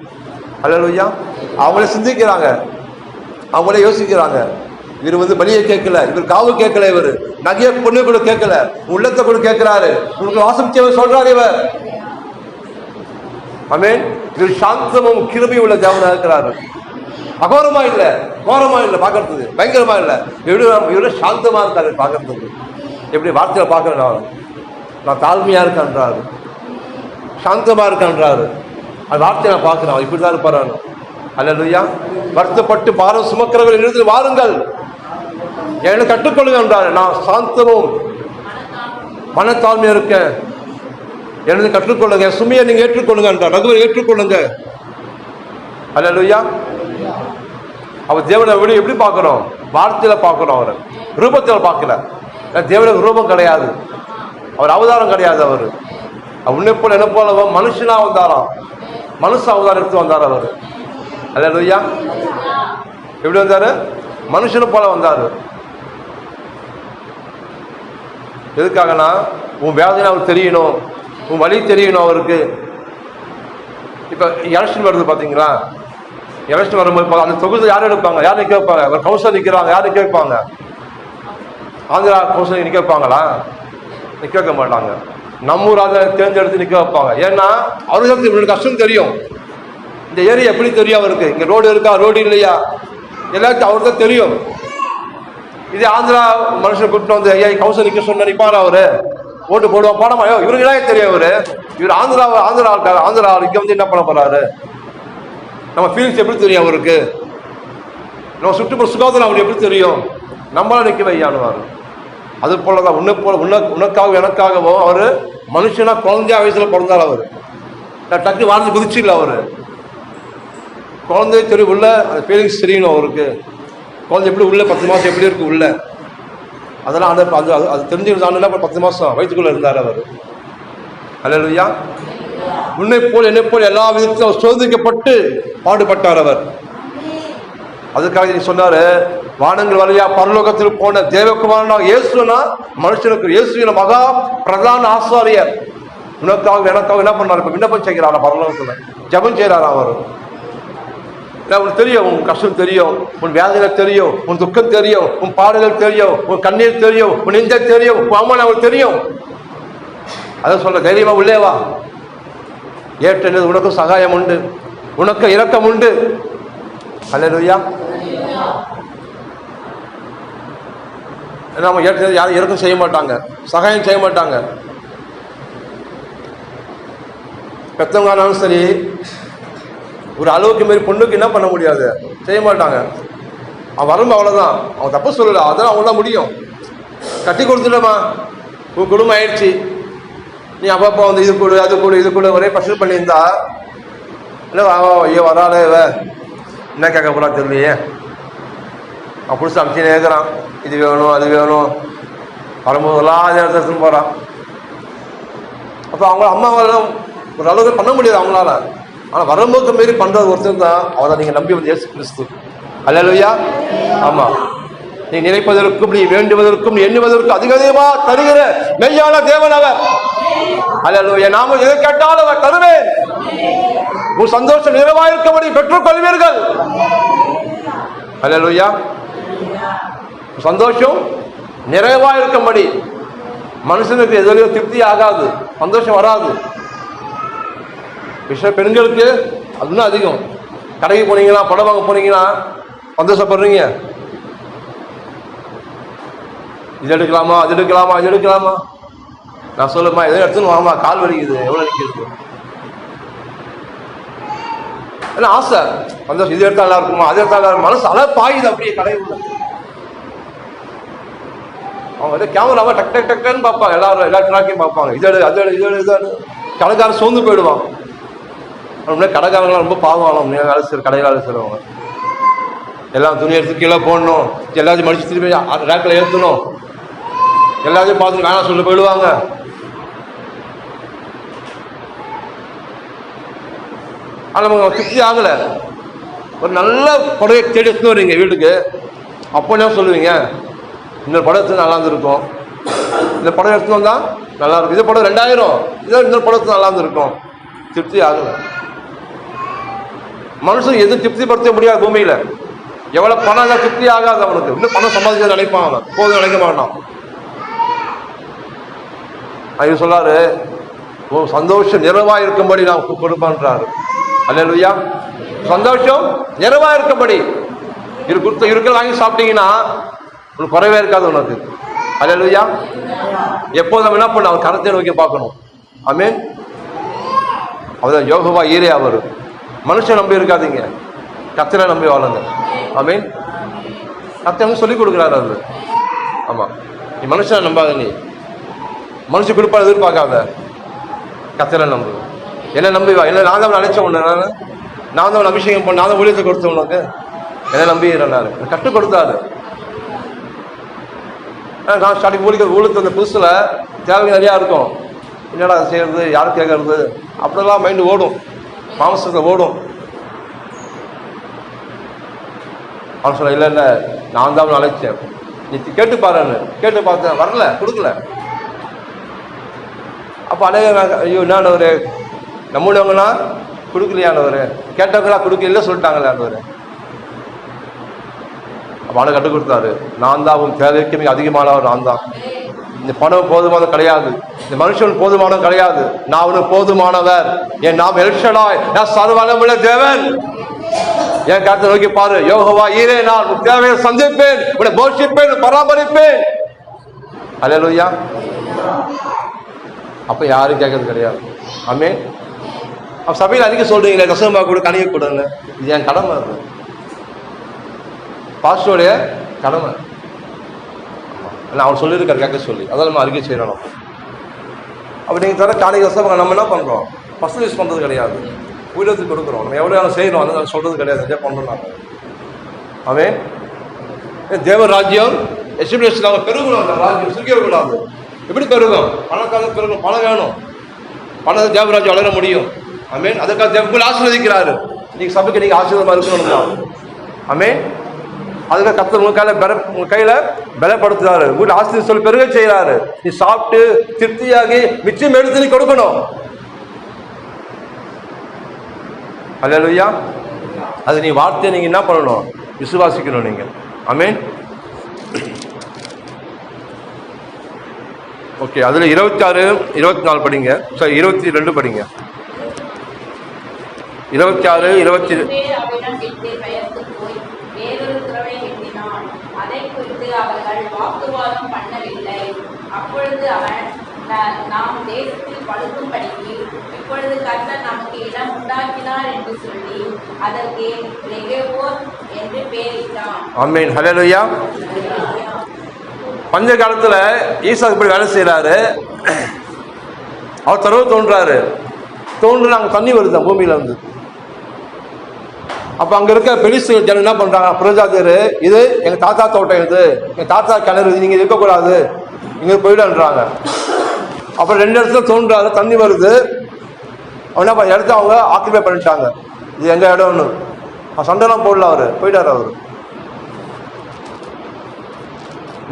A: அல்லேலூயா. அவங்களே சிந்திக்கிறாங்க, அவங்களே யோசிக்கிறாங்க. இவர் பலியை கேட்கல, இவர் காவு கேட்கல, இவர் நகைய பொண்ணு கூட கேட்கல, உள்ளத்தை கூட கேட்கிறாரு, உங்களுக்கு வாசம் செய்ய சொல்றாரு இவர். ஆமென். இவர் சாந்தமும் கிருபையும் உள்ள தேவனாக இருக்கிறாரு. அகோரமா இல்ல, கோரமா இல்ல, பாக்குறதுக்கு பயங்கரமா இல்ல, இவரு சாந்தமா இருக்காரு பாக்குறதுக்கு. எப்படி வார்த்தையில பாக்குறேன், நான் தாழ்மையா இருக்கேன்றாரு, சாந்தமா இருக்கேன்றாரு. அது வார்த்தையை நான் பார்க்கிறேன், இப்படிதான் இருப்பாரு. அல்லேலூயா. வருத்தப்பட்டு பாரம் சுமக்கிறவர்கள் எழுந்து வாருங்கள், என்னை கற்றுக்கொள்ளுங்க என்றாரு. நான் சாந்தமும் மனத்தாழ்மையா இருக்கேன், எனது கற்றுக்கொள்ளுங்க, சுமையை நீங்க ஏற்றுக்கொள்ளுங்க என்றார். ரகுவை ஏற்றுக்கொள்ளுங்க. அல்லேலூயா. அவர் தேவனை எப்படி பார்க்கிறோம்? வார்த்தையில பார்க்கிறோம், அவரை ரூபத்தில் பார்க்கல. தேவனுக்கு ரூபம் கிடையாது, அவர் அவதாரம் கிடையாது. அவர் உன்னை போல என்ன போல மனுஷனா வந்தாராம், மனுஷ அவதாரம் எடுத்து வந்தார் அவர். அல்லேலூயா. எப்படி வந்தாரு? மனுஷனை போல வந்தாரு. எதுக்காகனா உன் வேதனை அவருக்கு தெரியணும், உன் வழி தெரியணும் அவருக்கு. இப்ப எலெக்ஷன் வருது பாத்தீங்களா? எலெக்ஷன் வரும்போது அந்த தொகுதி யாரும் எடுப்பாங்க, யார் நிக்க வைப்பாங்க? அவர் கவுன்சிலர் நிக்கிறாங்க, யார் நிக்க வைப்பாங்க? ஆந்திரா கவுன்சிலர் நிக்க வைப்பாங்களா? நிக்க வைக்க மாட்டாங்க. நம்ம ஊர் அதை தேர்ந்தெடுத்து நிக்க வைப்பாங்க. ஏன்னா அவருக்கு இவருக்கு கஷ்டம் தெரியும், இந்த ஏரியா எப்படி தெரியும் அவருக்கு, இங்க ரோடு இருக்கா ரோடு இல்லையா எல்லாத்தையும் அவருக்கு தான் தெரியும். இதே ஆந்திரா மனுஷன் கூப்பிட்டு வந்து ஐயா கவுன்சிலர் நிக்க சொன்ன நிப்பாரு, அவரு ஓட்டு போடுவோம் போடாமா? இவருக்கு எல்லாம் தெரியும், இவர் ஆந்திரா ஆந்திரா இங்க வந்து என்ன பண்ண போறாரு? நம்ம ஃபீலிங்ஸ் எப்படி தெரியும் அவருக்கு? நம்ம சுற்றுப்புற சுகாதாரம் அவருக்கு எப்படி தெரியும்? நம்மளால நிக்க வையானுவாரு. அது போலதான் உனக்காகவும் எனக்காகவும் அவரு மனுஷனா குழந்தையா வயசுல பிறந்தார். அவரு டக்கு வாழ்ந்து குதிச்சு இல்லை, அவரு குழந்தை தெரியும், உள்ள அந்த ஃபீலிங்ஸ் தெரியணும் அவருக்கு. குழந்தை எப்படி உள்ள 10 மாசம் எப்படி இருக்கு உள்ள, அதெல்லாம் அது தெரிஞ்சுக்கிட்டாங்கன்னா 10 மாசம் வயிற்றுக்குள்ள இருந்தார் அவர். அல்லேலூயா. உன்னை போல் என்னை போல் எல்லா விதத்திலும் சோதிக்கப்பட்டு பாடுபட்டார் அவர். அதுக்காக நீ சொன்னாரு, வானங்கள் வழியா பரலோகத்தில் போன தேவகுமாரனாக இயேசுனா மனுஷனுக்கு இயேசுவின மகா பிரதான ஆசாரியர். உனக்காக எனக்காக என்ன பண்ணாரு? இப்ப விண்ணப்பம் செய்கிறாரா பரலோகத்துல, ஜெபம் செய்யறாரா அவர். உனக்கு தெரியும், உன் கஷ்டம் தெரியும், உன் வேதனை தெரியும், உன் துக்கம் தெரியும், உன் பாடுகள் தெரியும், உன் கண்ணீர் தெரியும், உன் நெஞ்ச தெரியும், உன் அம்மா அவங்களுக்கு தெரியும். அதான் சொல்ற, தைரியமா உள்ளேவா, ஏற்றது உனக்கும் சகாயம் உண்டு, உனக்கு இரக்கம் உண்டு. அல்லேலூயா. நம்ம ஏற்றது யாரும் இறக்கம் செய்ய மாட்டாங்க, சகாயம் செய்ய மாட்டாங்க. பெத்தவங்கனாலும் சரி, ஒரு அளவுக்கு மாரி பொண்ணுக்கு என்ன பண்ண முடியாது, செய்ய மாட்டாங்க. அவன் வரம்பு அவ்வளோதான், அவன் தப்பு சொல்லலை, அதெல்லாம் அவங்க தான் முடியும். கட்டி கொடுத்துட்டமா, உன் குடும்பம் ஆயிடுச்சு, நீ அப்பப்போ வந்து இது கொடு அது கொடு இது கொடு ஒரே பசல் பண்ணியிருந்தா இல்லை ஐயோ வராள என்ன கேட்க போறா தெரியலையே, அவன் புதுசு அமிச்சுன்னு கேட்குறான், இது வேணும் அது வேணும், வரும்போதெல்லாம் அதே இடத்துல போகிறான். அப்போ அவங்க அம்மாவெல்லாம் ஒரு அளவுக்கு பண்ண முடியாது அவங்களால. ஆனால் வரம்போக்கு மாரி பண்ணுறது ஒருத்தர் தான், அவரை நீங்கள் நம்பி வந்து இயேசு கிறிஸ்து. அல்லேலூயா. ஆமாம், நீ நினைப்பதற்கும் நீ வேண்டுவதற்கும் நீ எண்ணுவதற்கும் அதிகமாக தருகிற மெய்யான தேவன் அவர். அல்லேலூயா. நாம எதை கேட்டாலும் அவர் தருவேன். உன் சந்தோஷம் நிறைவாயிருக்கும்படி பெற்றுக்கொள்வீர்கள். அல்லேலூயா. சந்தோஷம் நிறைவாயிருக்கும்படி. மனுஷனுக்கு எதுலையும் திருப்தி ஆகாது, சந்தோஷம் வராது. விஷயம் பெண்களுக்கு அதுதான் அதிகம். கடைக்கு போனீங்கன்னா, படம் வாங்க போனீங்கன்னா சந்தோஷப்படுறீங்க, இது எடுக்கலாமா அது எடுக்கலாமா அது எடுக்கலாமா. நான் சொல்லுமா எதோ எடுத்துன்னு வாமா, கால் வலிக்குது, எவ்வளோ நிற்கிறது, ஏன்னா ஆசை சந்தோஷம். இது எடுத்தா நல்லா இருக்குமா அது எடுத்தா நல்லா, மனசு அழகு பாயுது அப்படியே கடையில். அவங்க வந்து கேமராவை டக் டக் டக்குன்னு பார்ப்பாங்க, எல்லா ட்ராக்கையும் பார்ப்பாங்க, இது எடு அது எடு இது எடு இது. கடைக்காரன் சோர்ந்து போயிடுவான். கடைக்காரங்களாம் ரொம்ப பாவம், வேலை செய்கிற கடையில் வேலை செய்கிறவங்க எல்லாம் துணி எடுத்து கீழே போடணும், எல்லாத்தையும் மடிச்சு திருப்பி ரேக்கில் ஏற்றணும், எல்லாத்தையும் பார்த்துட்டு வேணாம் சொல்ல போயிடுவாங்க. ஆனால் நமக்கு திருப்தி ஆகலை. ஒரு நல்ல புடவை தேடி எடுத்துன்னு வரீங்க வீட்டுக்கு, அப்போ என்ன சொல்லுவீங்க? இந்த படம் எடுத்து நல்லா இருந்திருக்கும், இந்த படம் எடுத்துன்னு வந்தால் நல்லா இருக்கும், இந்த படம் 2000, இதோ இந்த படத்து நல்லா இருந்திருக்கும். திருப்தி ஆகலை. மனுஷன் எதுவும் திருப்திப்படுத்த முடியாது பூமியில். எவ்வளோ பணம் தான் திருப்தி ஆகாது அவனுக்கு. இன்னும் பணம் சம்பாதிக்க நினைப்பான், அவன் போதும் நினைக்க மாட்டான். அவர் சொல்லாரு, ஓ சந்தோஷம் நிறைவாக இருக்கும்படி நான் கொடுப்பான்றாரு. அல்லேலூயா. சந்தோஷம் நிறைவாக இருக்கும்படி இருக்கிற வாங்கி சாப்பிட்டீங்கன்னா உனக்கு குறைவே இருக்காது உனக்கு. அல்லேலூயா. எப்போது நம்ம என்ன பண்ண, அவன் கரத்தை நோக்கி பார்க்கணும். ஆமென். அவர்தான் யோகவா ஈரே. அவர் மனுஷன் நம்பி இருக்காதீங்க, கர்த்தரை நம்பி வாழுங்க. ஆமென். கர்த்தர் சொல்லிக் கொடுக்குறாரு அது. ஆமாம், நீ மனுஷனை நம்பாத, நீ மனுஷன் குறிப்பாக எதிர்பார்க்காத, கர்த்தரை நம்பு. என்ன நம்பி வா. என்ன நான் தான் அழைச்ச உன்னை, நான் தான் அபிஷேகம் பண்ண, நான் தான் ஊழியத்தை கொடுத்த உனக்கு, என்ன நம்பிடுறாரு, கற்றுக் கொடுத்தாரு. நான் ஸ்டார்டிங் ஊழியத்தை அந்த புதுசில் தேவை நிறையா இருக்கும். என்னடா செய்யறது, யார் கேட்கறது, அப்படிலாம் மைண்டு ஓடும், மாமசத்தை ஓடும். அவன் சொல்ல, இல்லை இல்லை நான் தான் அழைச்சேன், நீ கேட்டு பாருன்னு. கேட்டு பார்த்தேன், வரல, கொடுக்கல. அப்போ அநேக ஐயோ என்னானவர், நம்மளவங்கன்னா கொடுக்கலையானவர், கேட்டவங்களா கொடுக்கல சொல்லிட்டாங்களானவர். அப்போ அவனை கற்றுக் கொடுத்தாரு, நான் தான் அவன் தேவைக்கு மிக அதிகமானவர், நான் தான். இந்த பணம் போதுமானது கிடையாது, இந்த மனுஷன் போதுமானது கிடையாது, நான் அவனுக்கு போதுமானவர். என் நாம் எல்ஷடாய், நான் சர்வவல்லமையுள்ள தேவன். என் கருத்தை நோக்கி பாரு, யோகவா ஈரே, நான் உன் தேவையை சந்திப்பேன், உன்னை போஷிப்பேன், பராமரிப்பேன். அல்லேலூயா. அப்ப யாரும் கேட்கறது கிடையாது. ஆமென். அப்ப சபையில் அதிக சொல்றீங்களே, தசமமா கூட கணிய கூடன்னு, இது என் கடமை, அது பாஸ்டருடைய கடமை. அவன் சொல்லியிருக்காரு கேட்க சொல்லி, அதான் நம்ம அறிக்கை செய்யணும். அப்போ நீங்கள் தர காணிக்கை தசமம் நம்ம என்ன பண்ணுறோம், ஃபர்ஸ்ட் யூஸ் பண்ணுறது கிடையாது, ஊழியத்துக்கு கொடுக்குறோம். நம்ம எவ்வளோ செய்யணும், அது சொல்கிறது கிடையாது, இதே பண்ணுறோம் நாங்கள். அவன் தேவ ராஜ்யம் எஸ்டிமேஷன் நாங்கள் பெருகணும், அந்த ராஜ்யம் சுருக்கக்கூடாது. எப்படி பெருகும்? பணக்காக பெருகும், பணம் வேணும், பணத்தை தேவராஜ்யம் வளர முடியும். ஆமென். அதுக்காக தேவக்குள் ஆசீர்வதிக்கிறாரு. நீங்கள் சபைக்கு நீங்கள் ஆசீர்வாதமாக இருக்கணும். ஆமென். அதுக்காக கர்த்தர் உங்க கையில பலப்படுத்துறாரு, உங்க ஆசீர்வாதம் சொல்லி பெருக செய்யறாரு. நீ சாப்பிட்டு திருப்தியாகி மிச்சம் எடுத்து நீ கொடுக்கணும். அல்லேலூயா. அது நீ வார்த்தையை நீங்க என்ன பண்ணணும், விசுவாசிக்கணும் நீங்க. ஆமென். ஓகே, அதுல 26, 24 படிங்க. சரி, 22 படிங்க. 26, 20.
B: அதை குறித்து அவர்கள் வாக்குவாதம் பண்ணவில்லை. அப்பொழுது அவன், நாம் தேசத்தில் பழுக்கும்படிக்கு இப்பொழுது கர்த்தர் நமக்கு இடம் உண்டாக்கினார் என்று சொல்லி அதற்கு ரெகோபோத் என்று பெயரிட்டான்.
A: ஆமென். ஹல்லேலூயா. பஞ்ச காலத்துல ஈசாக்கு இப்படி வேலை செய்யறாரு. அவர் தரவு தோன்றாரு, தோன்று நாங்கள் தண்ணி வருது பூமியில இருந்து. அப்ப அங்க இருக்க பெலிஸ்து ஜனம் என்ன பண்றாங்க, பிரஜாதிரு, இது எங்க தாத்தா தோட்டம், இது எங்க தாத்தா கிணறு, நீங்க இருக்கக்கூடாது, இங்க போயிடுன்றாங்க. அப்புறம் 2 இடத்துல தோன்றாரு, தண்ணி வருது. அவன் என்ன இடத்த அவங்க ஆக்கிரமிப்பு பண்ணிட்டாங்க, இது எங்க இடம்னு. சண்டைலாம் போடல, அவரு போயிட்டாரு. அவரு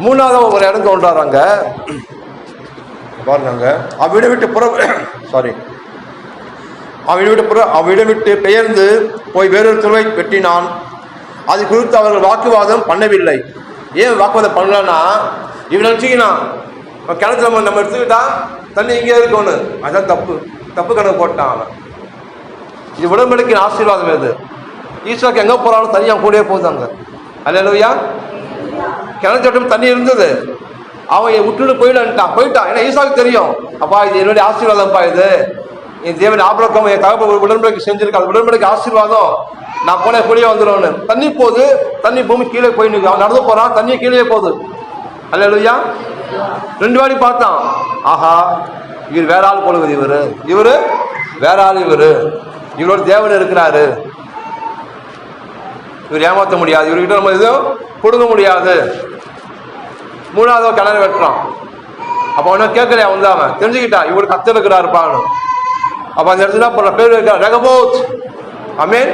A: 3வது ஒரு இடம் தோன்றாங்க பாருங்க. அவன் வீடு விட்டு பெயர்ந்து போய் வேறொரு துறை வெட்டினான். அது குறித்து அவர்கள் வாக்குவாதம் பண்ணவில்லை. ஏன் வாக்குவாதம் பண்ணலன்னா, இவன் நினைச்சிக்கினா கிணத்துல நம்ம எடுத்துக்கிட்டா தண்ணி இங்கே இருக்கணும், அதான் தப்பு கணக்கு போட்டான் அவன். இது உடன்படிக்கையின் ஆசீர்வாதம். எது ஈசாக்கு எங்க போறாலும் தண்ணி அவன் கூடயே போதாங்க. அல்லேலூயா. கிணத்து தண்ணி இருந்தது, அவன் விட்டுட்டு போயிட்டான். ஏன்னா ஈசாக்கு தெரியும், அப்பா இது என்னுடைய ஆசீர்வாதம்ப்பா, இது என் தேவன் ஆபிரகாம் என் தகப்பன் உடன்படிக்கை செஞ்சிருக்காரு, உடன்படிக்கை ஆசீர்வாதம், நான் போன கூடயே வந்துடுவேன்னு. தண்ணி போகுது, தண்ணி பூமி கீழே போய் நிற்கும். அவன் நடந்து போறான், தண்ணி கீழே போகுது. அல்லேலூயா. 2 வாட்டி பார்த்தான், ஆஹா இவர் வேற ஆள் போலுவது, இவரு வேற ஆள், இவரோட தேவன் இருக்கிறாரு. இவர் ஏமாற்ற முடியாது, இவர்கிட்ட நம்ம எதுவும் கொடுக்க முடியாது. மூணாவது கிணறு வெட்டுறான். அப்போ அவனை கேட்கலையா வந்து அவன் தெரிஞ்சுக்கிட்டான் இவர் கத்தர் இருக்கிறாருப்பான்னு. அப்ப அந்த இடத்துல போற பேர் ரெகபோத். ஆமென்.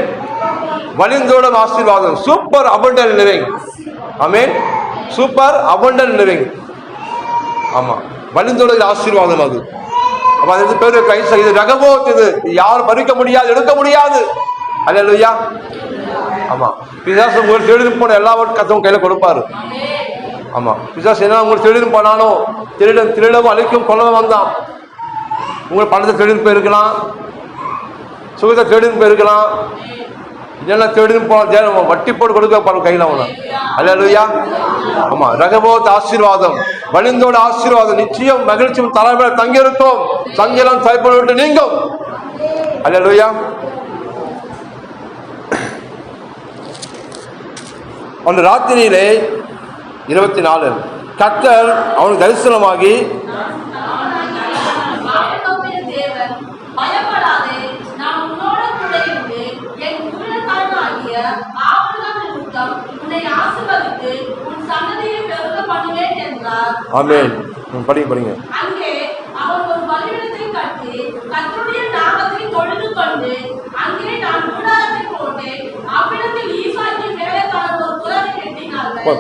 A: வலிந்தோடும் ஆசீர்வாதம், super abundant living. Amen. Super abundant living. ஆமா, வலிந்தோட ஆசீர்வாதம் அது. அப்ப அந்த பேரு கைஸ் இது ரெகபோத். இது யாரும் பறிக்க முடியாது, எடுக்க முடியாது. அல்லேலூயா. ஆமா, பிசாசு உங்களுக்கு திருடின்னு போன எல்லாவற்றும் கத்தவங்க கையில கொடுப்பாரு. ஆமா, பிசாசு என்ன உங்களுக்கு திருடின்னு போனானோ, திருடவும் அழிக்கும் கொள்ளவும் வந்தான். உங்களுக்கு பணத்தை திருடின்னு போயிருக்கலாம், சுகத்தை திருடின்னு போயிருக்கலாம், இல்லைன்னா திருடின்னு போன வட்டி போட்டு கொடுக்க பாருங்க கையில அவனை. அல்லேலூயா. ஆமா, ரெகபோத் ஆசீர்வாதம், வலிந்தோட ஆசீர்வாதம், நிச்சயம் மகிழ்ச்சியும் தலைமையில தங்கி இருக்கும், சஞ்சலம் தயப்பட விட்டு நீங்கும். அல்லேலூயா. அந்த ராத்திரியிலே 24 கர்த்தர் அவனுக்கு தரிசனமாகி, ஆமென். படிங்க.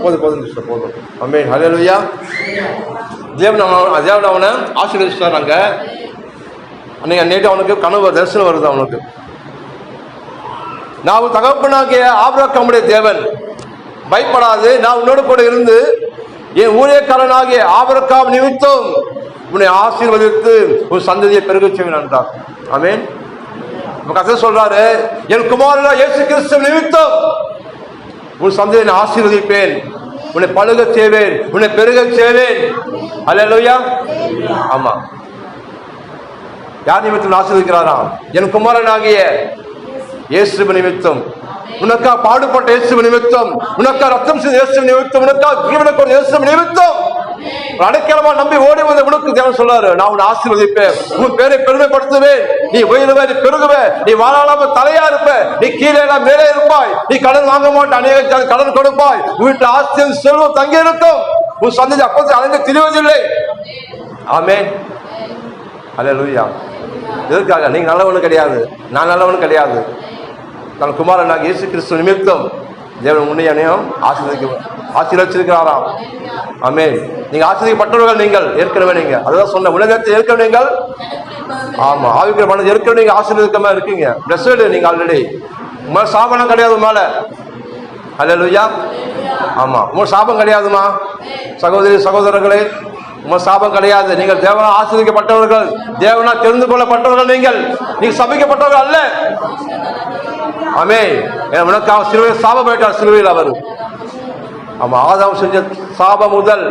A: போதும். ஆமென். ஹல்லேலூயா. தேவன் அவனை ஆசீர்வதிச்சார். அங்க அன்னைக்கு நேற்று அவனுக்கு கனவு தரிசனம் வருது. அவனுக்கு நான் தகப்பனாகிய ஆபிரகாமுடைய தேவன், பயப்படாது, நான் உன்னோடு கூட இருந்து என் ஊழியக்காரனாகிய ஆபிரகாம் நிமித்தம் உன்னை ஆசீர்வதித்து உன் சந்ததியை பெருகச் செய்வேன் என்றார். ஆமென். கர்த்தர் சொல்றாரு, என் குமாரனாகிய இயேசு கிறிஸ்து நிமித்தம் உன் சந்ததியை ஆசீர்வதிப்பேன், உன்னை பழுகச் செய்வேன், உன்னை பெருகச் செய்வேன். அல்லேலூயா. ஆமா, யார் நிமித்தம் ஆசீர்வதிக்கிறாராம்? என் குமாரனாகிய இயேசு நிமித்தம், உனக்கா பாடுபட்ட இயேசு நிமித்தம், உனக்கா ரத்தம் செய்த இயேசு நிமித்தம், உனக்கா ஜீவனுக்கு இயேசு நிமித்தம் அடைக்கலமா நம்பி ஓடி வந்த உனக்கு தேவன் சொல்றாரு, நான் உன்னை ஆசீர்வதிப்பேன், உன் பேரை பெருமைப்படுத்துவேன், நீ உயருவே, நீ பெருகுவே, நீ வாழாம தலையா இருப்ப, நீ கீழே எல்லாம் மேலே இருப்பாய், நீ கடன் வாங்க மாட்ட, அநேக கடன் கொடுப்பாய், வீட்டுல ஆஸ்தியும் செல்வம் தங்கி இருக்கும், உன் சந்ததி அப்போது அலைந்து திரிவதில்லை. ஆமென். அல்லேலூயா. எதற்காக? நீங்க நல்லவனு கிடையாது, நான் நல்லவனு கிடையாது. தன் குமாரனாகிய இயேசு கிறிஸ்து நிமித்தம் தேவன் உன்னையும் ஆசீர்வதிச்சிருக்கிறாராம். ஆமென். நீங்க ஆசீர்வதிக்கப்பட்டவர்கள், நீங்கள் ஏற்கனவே, நீங்க அதுதான் சொன்ன உலகத்தை ஏற்கனவே நீங்கள், ஆமா, ஆவிக்கிற மனதை ஏற்கனவே நீங்க ஆசீர்வதிக்கமா இருக்கீங்க. பிளஸ்டு நீங்க ஆல்ரெடி. உங்க சாபனம் கிடையாது மேல. அல்லேலூயா. ஆமா, உங்க சாபம் கிடையாதுமா சகோதரி சகோதரர்களே, உங்க சாபம் கிடையாது. நீங்கள் தேவனா ஆசீர்வதிக்கப்பட்டவர்கள், தேவனா தெரிந்து கொள்ளப்பட்டவர்கள். நீங்க சபிக்கப்பட்டவர்கள் அல்ல. ஆமென். உனக்காக சிலுவையில் சாபம் போயிட்டார், சிலுவையில் அவர். ஆமா, ஆதாம் செஞ்ச சாபம் முதல்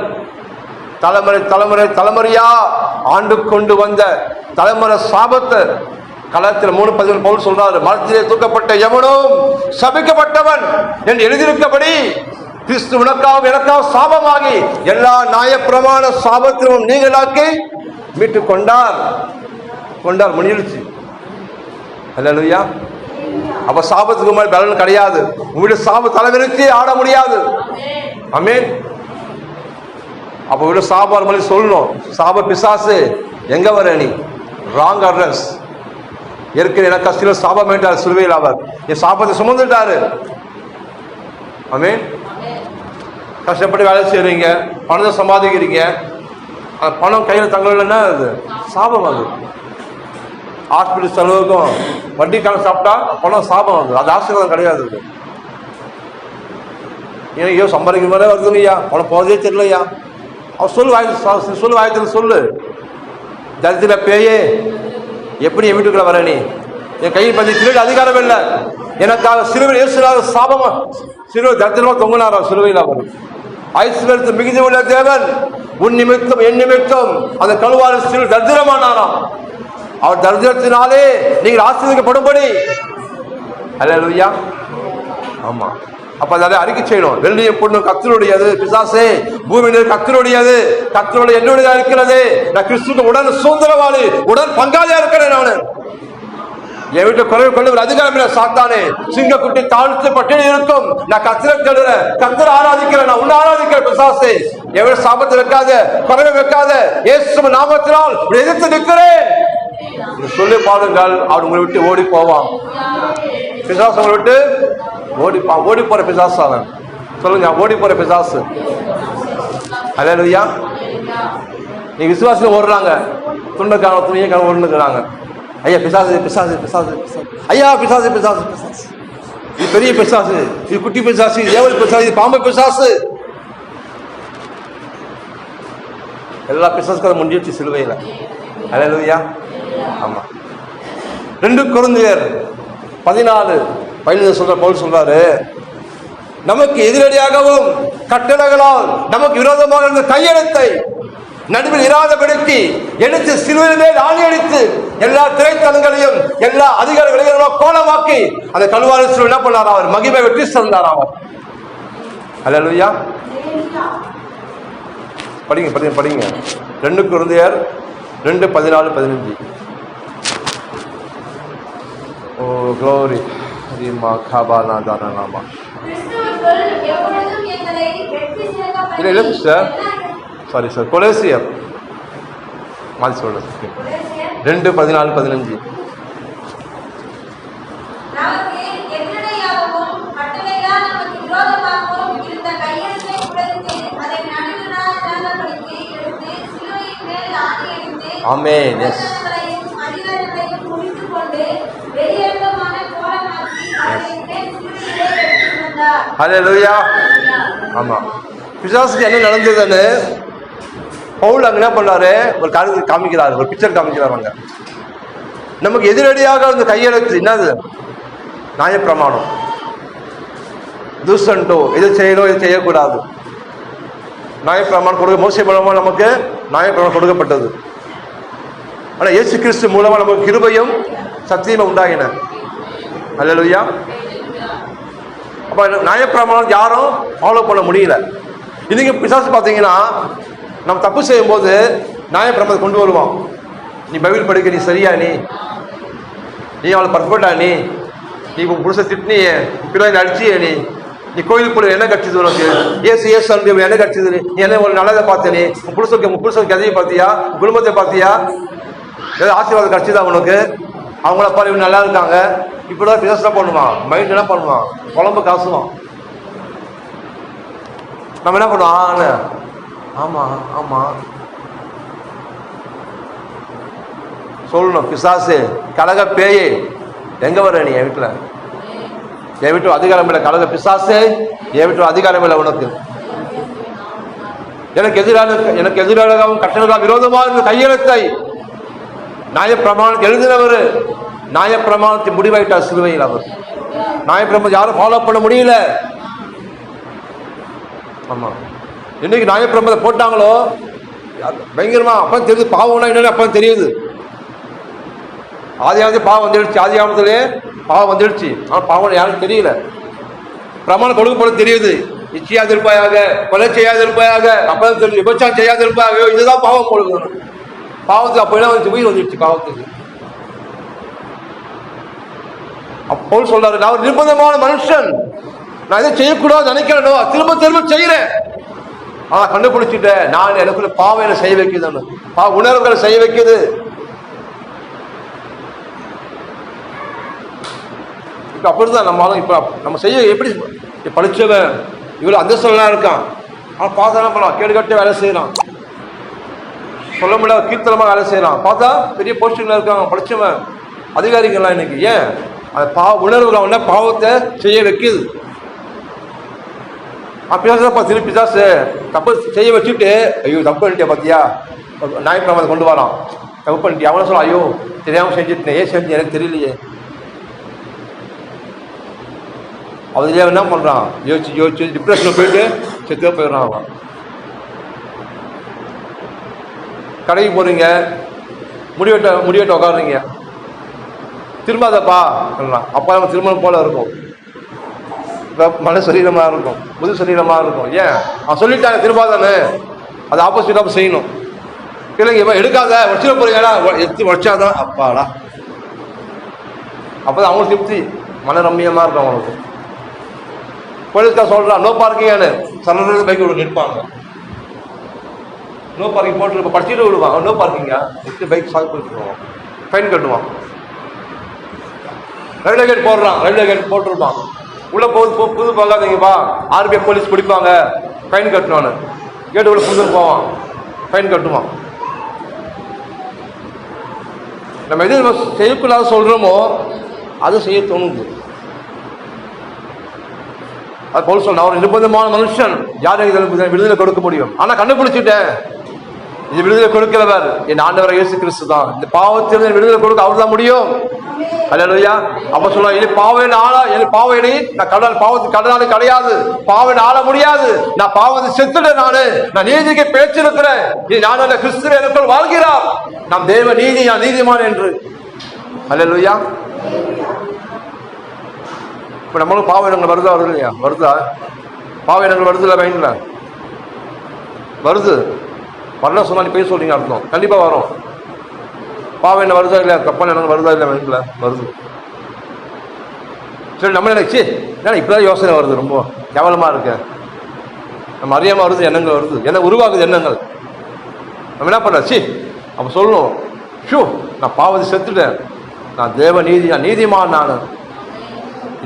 A: தலைமுறையா ஆண்டு கொண்டு வந்த தலைமுறை சாபத்தை கலாத்திர 3:11 பவுல் சொல்றாரு, மரத்திலே தூக்கப்பட்ட எவனும் சபிக்கப்பட்டவன் என்று எழுதியிருக்கபடி கிறிஸ்து உனக்காக எனக்காக சாபமாகி எல்லா நியாயப்பிரமாண சாபத்திலும் நீங்களாக்கி மீட்டு கொண்டார் முடிஞ்சிருச்சு. அல்லேலூயா. அப்ப சாபத்துக்கு மேல் பலன் கிடையாது. உங்களுடைய சாப தலைவிரிச்சு ஆட முடியாது. ஆமென். அப்ப உங்களுடைய சாப மாதிரி சொல்லணும், சாப பிசாசு எங்க வர, நீ ராங் அட்ரஸ். ஏற்கனவே எனக்கு கஷ்டம் சாபம் வேண்டார் சிலுவையில், அவர் என் சாபத்தை சுமந்துட்டாரு. ஆமென். கஷ்டப்பட்டு வேலை செய்யறீங்க, பணத்தை சம்பாதிக்கிறீங்க, பணம் கையில் தங்கலன்னா அது சாபம். அது ஹாஸ்பிட்டல் செலவுக்கும் வட்டி கணக்கு சாப்பிட்டா பணம் சாபம் வருது, அது ஆசீர்வாதம் கிடையாது. ஐயோ சம்பாதிக்கிற மாதிரி வருதுங்கய்யா, பணம் போதே தெரியலையா, அவர் சொல்லு வாயத்தில் சொல்லு, தரித்திர பேயே எப்படி என் வீட்டுக்குள்ள வர, நீ என் கையை பற்றி திருட அதிகாரம் இல்லை, எனக்காக சிலுவையில் இயேசுவாக சாபமா சிலுவை தரித்திரமா தொங்கினாரா சிலுவையில். அவர் ஐஸ்வர்யத்து மிகுதி உள்ள தேவன், உன் நிமித்தம் என் நிமித்தம் அந்த கழுவாறு சிலுவை தரித்திரமானாராம். அவர் தரித்திரத்தினாலே நீங்கள் ஆசீர்வதிக்கப்படும்படி. அல்லேலூயா. ஆமா, அப்ப அதை அறிக்கை செய்யணும். வெள்ளியும் பொண்ணும் கர்த்தருடையது, பிசாசே பூமியினர் கர்த்தருடையது, கர்த்தரோட என்னுடையதா இருக்கிறது, நான் கிறிஸ்துவுக்கு உடன் சுதந்திரவாளி, உடன் பங்காளியா இருக்கிறேன். நான் என் வீட்டை குறைவு கொண்டு ஒரு அதிகாரம் இல்லை சாத்தானே. சிங்க குட்டி தாழ்த்து பட்டினி இருக்கும். நான் கத்திர கழுறேன், கத்திர ஆராதிக்கிறேன், நான் உன்னை ஆராதிக்கிறேன். பிசாசே என் வீடு சாபத்தை வைக்காத, குறைவை வைக்காத, இயேசு நாமத்தினால் எதிர்த்து நிற்கிறேன் சொல்லி பாருங்கள். அவர் உங்களை விட்டு ஓடி போவான். பிசாசு உங்களை விட்டு ஓடி போற பிசாசு அவன். சொல்லுங்க, ஓடி போற பிசாசு. அல்லேலூயா. நீ விசுவாசம் ஓடுறாங்க, துண்டக்கான துணியக்கான ஓடுனுக்குறாங்க. ஐயா பிசாசு பிசாசு பிசாசு பிசாசு, ஐயா பிசாசு பிசாசு பிசாசு, இது பெரிய பிசாசு, இது குட்டி பிசாசு, இது ஏவல் பிசாசு, இது பாம்பு பிசாசு. எல்லா பிசாசுக்கும் முடிஞ்சிடுச்சு சிலுவையில். அல்லேலூயா. ஆமா. 2 கொரிந்தியர் 14 சொல்ற பவுல் சொல்றாரு, நமக்கு எதிரடியாகவும் கட்டளைகளால் நமக்கு விரோதமாக இருந்த கையெழுத்தை நடுவில் இராதபடிக்கு எடுத்து சிலுவையின் மேல் ஆணி அடித்து எல்லா திரைத்தலங்களையும் எல்லா அதிகாரிகளையும் கோலமாக்கி அந்த கல்வாரி சிலுவை என்ன பண்ணார்? அவர் மகிமை வெற்றி சென்றார் அவர். அல்லேலூயா. படிங்க படிங்க படிங்க. 2 கொரிந்தியர் 2:14-15. ஓ க்ளோரி. இல்லை சார், சாரி சார், கொலேசியர் மாதிரி சொல்றேன். 2:14-15. ஆமென். எஸ். ஹல்லேலூயா. ஆமா. பிசாசுக்கு என்ன நடந்ததுன்னு பவுல் அங்க என்ன பண்ணாரு? ஒரு காரியத்தை காமிக்கிறாரு, ஒரு பிக்சர் காமிக்கிறாங்க. நமக்கு எதிரடியாக அந்த கையெழுத்து என்னது? நியாயப்பிரமாணம். துசண்டோ, இது செய்யணும், இது செய்யக்கூடாது. நியாயப்பிரமாணம் கொடுக்க மோசே மூலமா நமக்கு நியாயப்பிரமாணம் கொடுக்கப்பட்டது. ஆனா இயேசு கிறிஸ்து மூலமா நமக்கு கிருபையும் சத்தியமும் உண்டாகின. அல்லேலூயா. அப்ப நியாயப்பிரமாணம் யாரும் ஃபாலோ பண்ண முடியல. இன்னைக்கு பிசாசு பார்த்தீங்கன்னா, நம்ம தப்பு செய்யும் போது நியாயப்பிரமாணத்தை கொண்டு வருவோம். நீ பைபிள் படிக்க, நீ சரியா, நீ அவளை பர்ஃபெக்டா, நீ உன் புருஷ திட்டினியே, பிள்ளை அடிச்சியே, நீ கோயிலுக்கு போய் என்ன கட்சிது உனக்கு? ஏசு என்ன கட்சிது? நீ என்ன ஒரு நல்லதை பார்த்த? நீ உன் புருஷன் கதையை பார்த்தியா? குடும்பத்தை பார்த்தியா? ஏதாவது ஆசீர்வாதம் கட்சிதான் உனக்கு? அவங்கள பாரு, இவங்க நல்லா இருக்காங்க. இப்படிதான் பிசாசு பண்ணுவான். மைண்ட் என்ன பண்ணுவான்? குழம்பு காசுவான். நம்ம என்ன பண்ணுவோம்? ஆமா ஆமா சொல்லணும். பிசாசு, கலக பேயே, எங்க வர நீ? என் வீட்டுல, என் வீட்டு அதிகாரம் இல்லை. கலக பிசாசு, என் வீட்டு அதிகாரம் இல்லை உனக்கு. எனக்கு எதிராகவும் கட்டளைகளுக்கு விரோதமாக இருந்த கையெழுத்தை நியாயப்பிரமாணத்தை எழுதினவர் நியாயப்பிரமாணத்தை முடிவாயிட்டார் சிலுவையில். அவர் நியாயப்பிரமாணம் யாரும் ஃபாலோ பண்ண முடியல. ஆமா. இன்னைக்கு நியாயப்பிரமாணத்தை போட்டாங்களோ பயங்கரமா அப்ப தெரியுது பாவம்னா என்னன்னு அப்ப தெரியுது. ஆதி பாவம் வந்துடுச்சு, ஆதி ஆமத்திலே பாவம் வந்துடுச்சு. ஆனால் பாவம் யாரும் தெரியல. பிரமாணம் கொடுக்கப்பட தெரியுது. இச்சையாது இருப்பாயாக, கொலை செய்யாது இருப்பாயாக, அப்பதான் தெரியும். விபச்சாரம் செய்யாது இருப்பாக, இதுதான் பாவம் கொடுக்கணும். பாவத்துக்கு அப்ப எல்லாம் உயிர் வந்துடுச்சு பாவத்துக்கு. அப்போ சொல்றாரு, நான் ஒரு நிர்பந்தமான மனுஷன், நான் இதை செய்யக்கூடாது நினைக்கிறேனோ திரும்ப திரும்ப செய்யறேன். ஆனா கண்டுபிடிச்சிட்டேன், நான் எனக்குள்ள பாவம் என்ன செய்ய வைக்குதுன்னு. உணர்வுகளை செய்ய வைக்குது. இப்ப அப்படிதான் நம்ம செய்ய எப்படி படிச்சவன் இவ்வளவு அந்தஸ்தெல்லாம் இருக்கான். ஆனா பார்த்தா என்ன பண்ணலாம்? கேடு கட்ட வேலை செய்யறான், சொல்ல முடியாத கீர்த்தனமா வேலை செய்யறான். பார்த்தா பெரிய போஸ்டிங்ல இருக்காங்க, படிச்சவன், அதிகாரிகள்லாம். இன்னைக்கு ஏன் அந்த உணர்வுல பாவத்தை செய்ய வைக்குது. பிசாசப்பா திருப்பி பிசாசு தப்பு செய்ய வச்சுட்டு, ஐயோ தப்பு பண்ணிட்டியா பார்த்தியா, நியாயப்பிரமாணத்தை கொண்டு வரான், தப்பு பண்ணிட்டியா. அவனை சொல்ல, ஐயோ தெரியாம செஞ்சுட்டேன், ஏன் செஞ்சு எனக்கு தெரியலையே. அதுலேயே என்ன பண்ணுறான்? யோசிச்சு டிப்ரெஷனில் போயிட்டு செத்துவே போயிடுறான் அவன். கடைக்கு போகிறீங்க, முடிவெட்ட உட்காடுறீங்க, திரும்பாதப்பா சொல்லலாம். அப்பா நம்ம திருமணம் போல இருக்கும், மன சரீரமாக இருக்கும், புது சரீரமாக இருக்கும். ஏன் அவன் சொல்லிட்டாங்க திரும்பாதானே, அது ஆப்போசிட்டாக செய்யணும். இல்லைங்க எடுக்காத வச்சுட போறீங்களா, எடுத்து வச்சாதான் அப்பாடா. அப்போதான் அவங்களுக்கு திருப்தி, மன ரம்மியமாக இருக்கும் அவங்களுக்கு. போலீஸ்கார் சொல்கிறான் நோ பார்க்கிங்கானு, சில பைக் விட நிற்பாங்க. நோ பார்க்கிங் போட்டு படிச்சுட்டு விடுவான், நோ பார்க்கிங்கா விட்டு பைக் சாக்கு போட்டுருவான், ஃபைன் கட்டுவான். ரயில்வே கேட் போடுறான், ரயில்வே கேட் போட்டுருப்பான், உள்ளே புது போகாதீங்கப்பா, ஆர்பிஎஃப் போலீஸ் பிடிப்பாங்க, ஃபைன் கட்டணும்னு கேட்டு உள்ள புது போவான், ஃபைன் கட்டுவான். நம்ம எது நம்ம செய்யக்கூடாது சொல்கிறோமோ அது செய்ய தோணுது. அது போல் சொன்ன அவர் நிர்பந்தமான மனுஷன், யாரும் இதில் விடுதலை கொடுக்க முடியும். ஆனால் கண்டுபிடிச்சிட்டேன், இது விடுதலை கொடுக்கிறவர் என் ஆண்டவர் இயேசு கிறிஸ்து தான். இந்த பாவத்திலிருந்து விடுதலை கொடுக்க அவர் தான் முடியும். அல்லேலூயா. அப்ப சொல்ல இனி பாவம் ஆள, என் பாவம் இனி நான் பாவத்துக்கு கடனாளி கிடையாது, பாவம் ஆள முடியாது, நான் பாவத்தை செத்துட்டேன், நான் நீதிக்கு பேச்சிருக்கிறேன், நீ நான் அந்த கிறிஸ்து எனக்குள் வாழ்கிறார், நாம் தேவ நீதி, நான் நீதிமான் என்று. அல்லேலூயா. இப்ப நம்மளும் பாவ எண்ணங்கள் வருதா, வருது இல்லையா? வருதா? பாவ எண்ணங்கள் வருது இல்லை? மைண்ட்ல வருது. வரல சொன்னா நீ போய் சொல்றீங்க அர்த்தம், கண்டிப்பா வரும். பாவம் என்ன வருதா இல்லையா? தப்பான எண்ணங்கள் வருதா இல்லையா? மைண்ட்ல வருது. சரி, நம்ம நினைச்சு ஏன்னா இப்பதான் யோசனை வருது, ரொம்ப கேவலமா இருக்கு, நம்ம அறியாம வருது, எண்ணங்கள் வருது, என்ன உருவாகுது எண்ணங்கள். நம்ம என்ன பண்ண அப்ப சொல்லணும், ஷூ நான் பாவத்தை செத்துட்டேன், நான் தேவ நீதி, நான் நீதிமான்,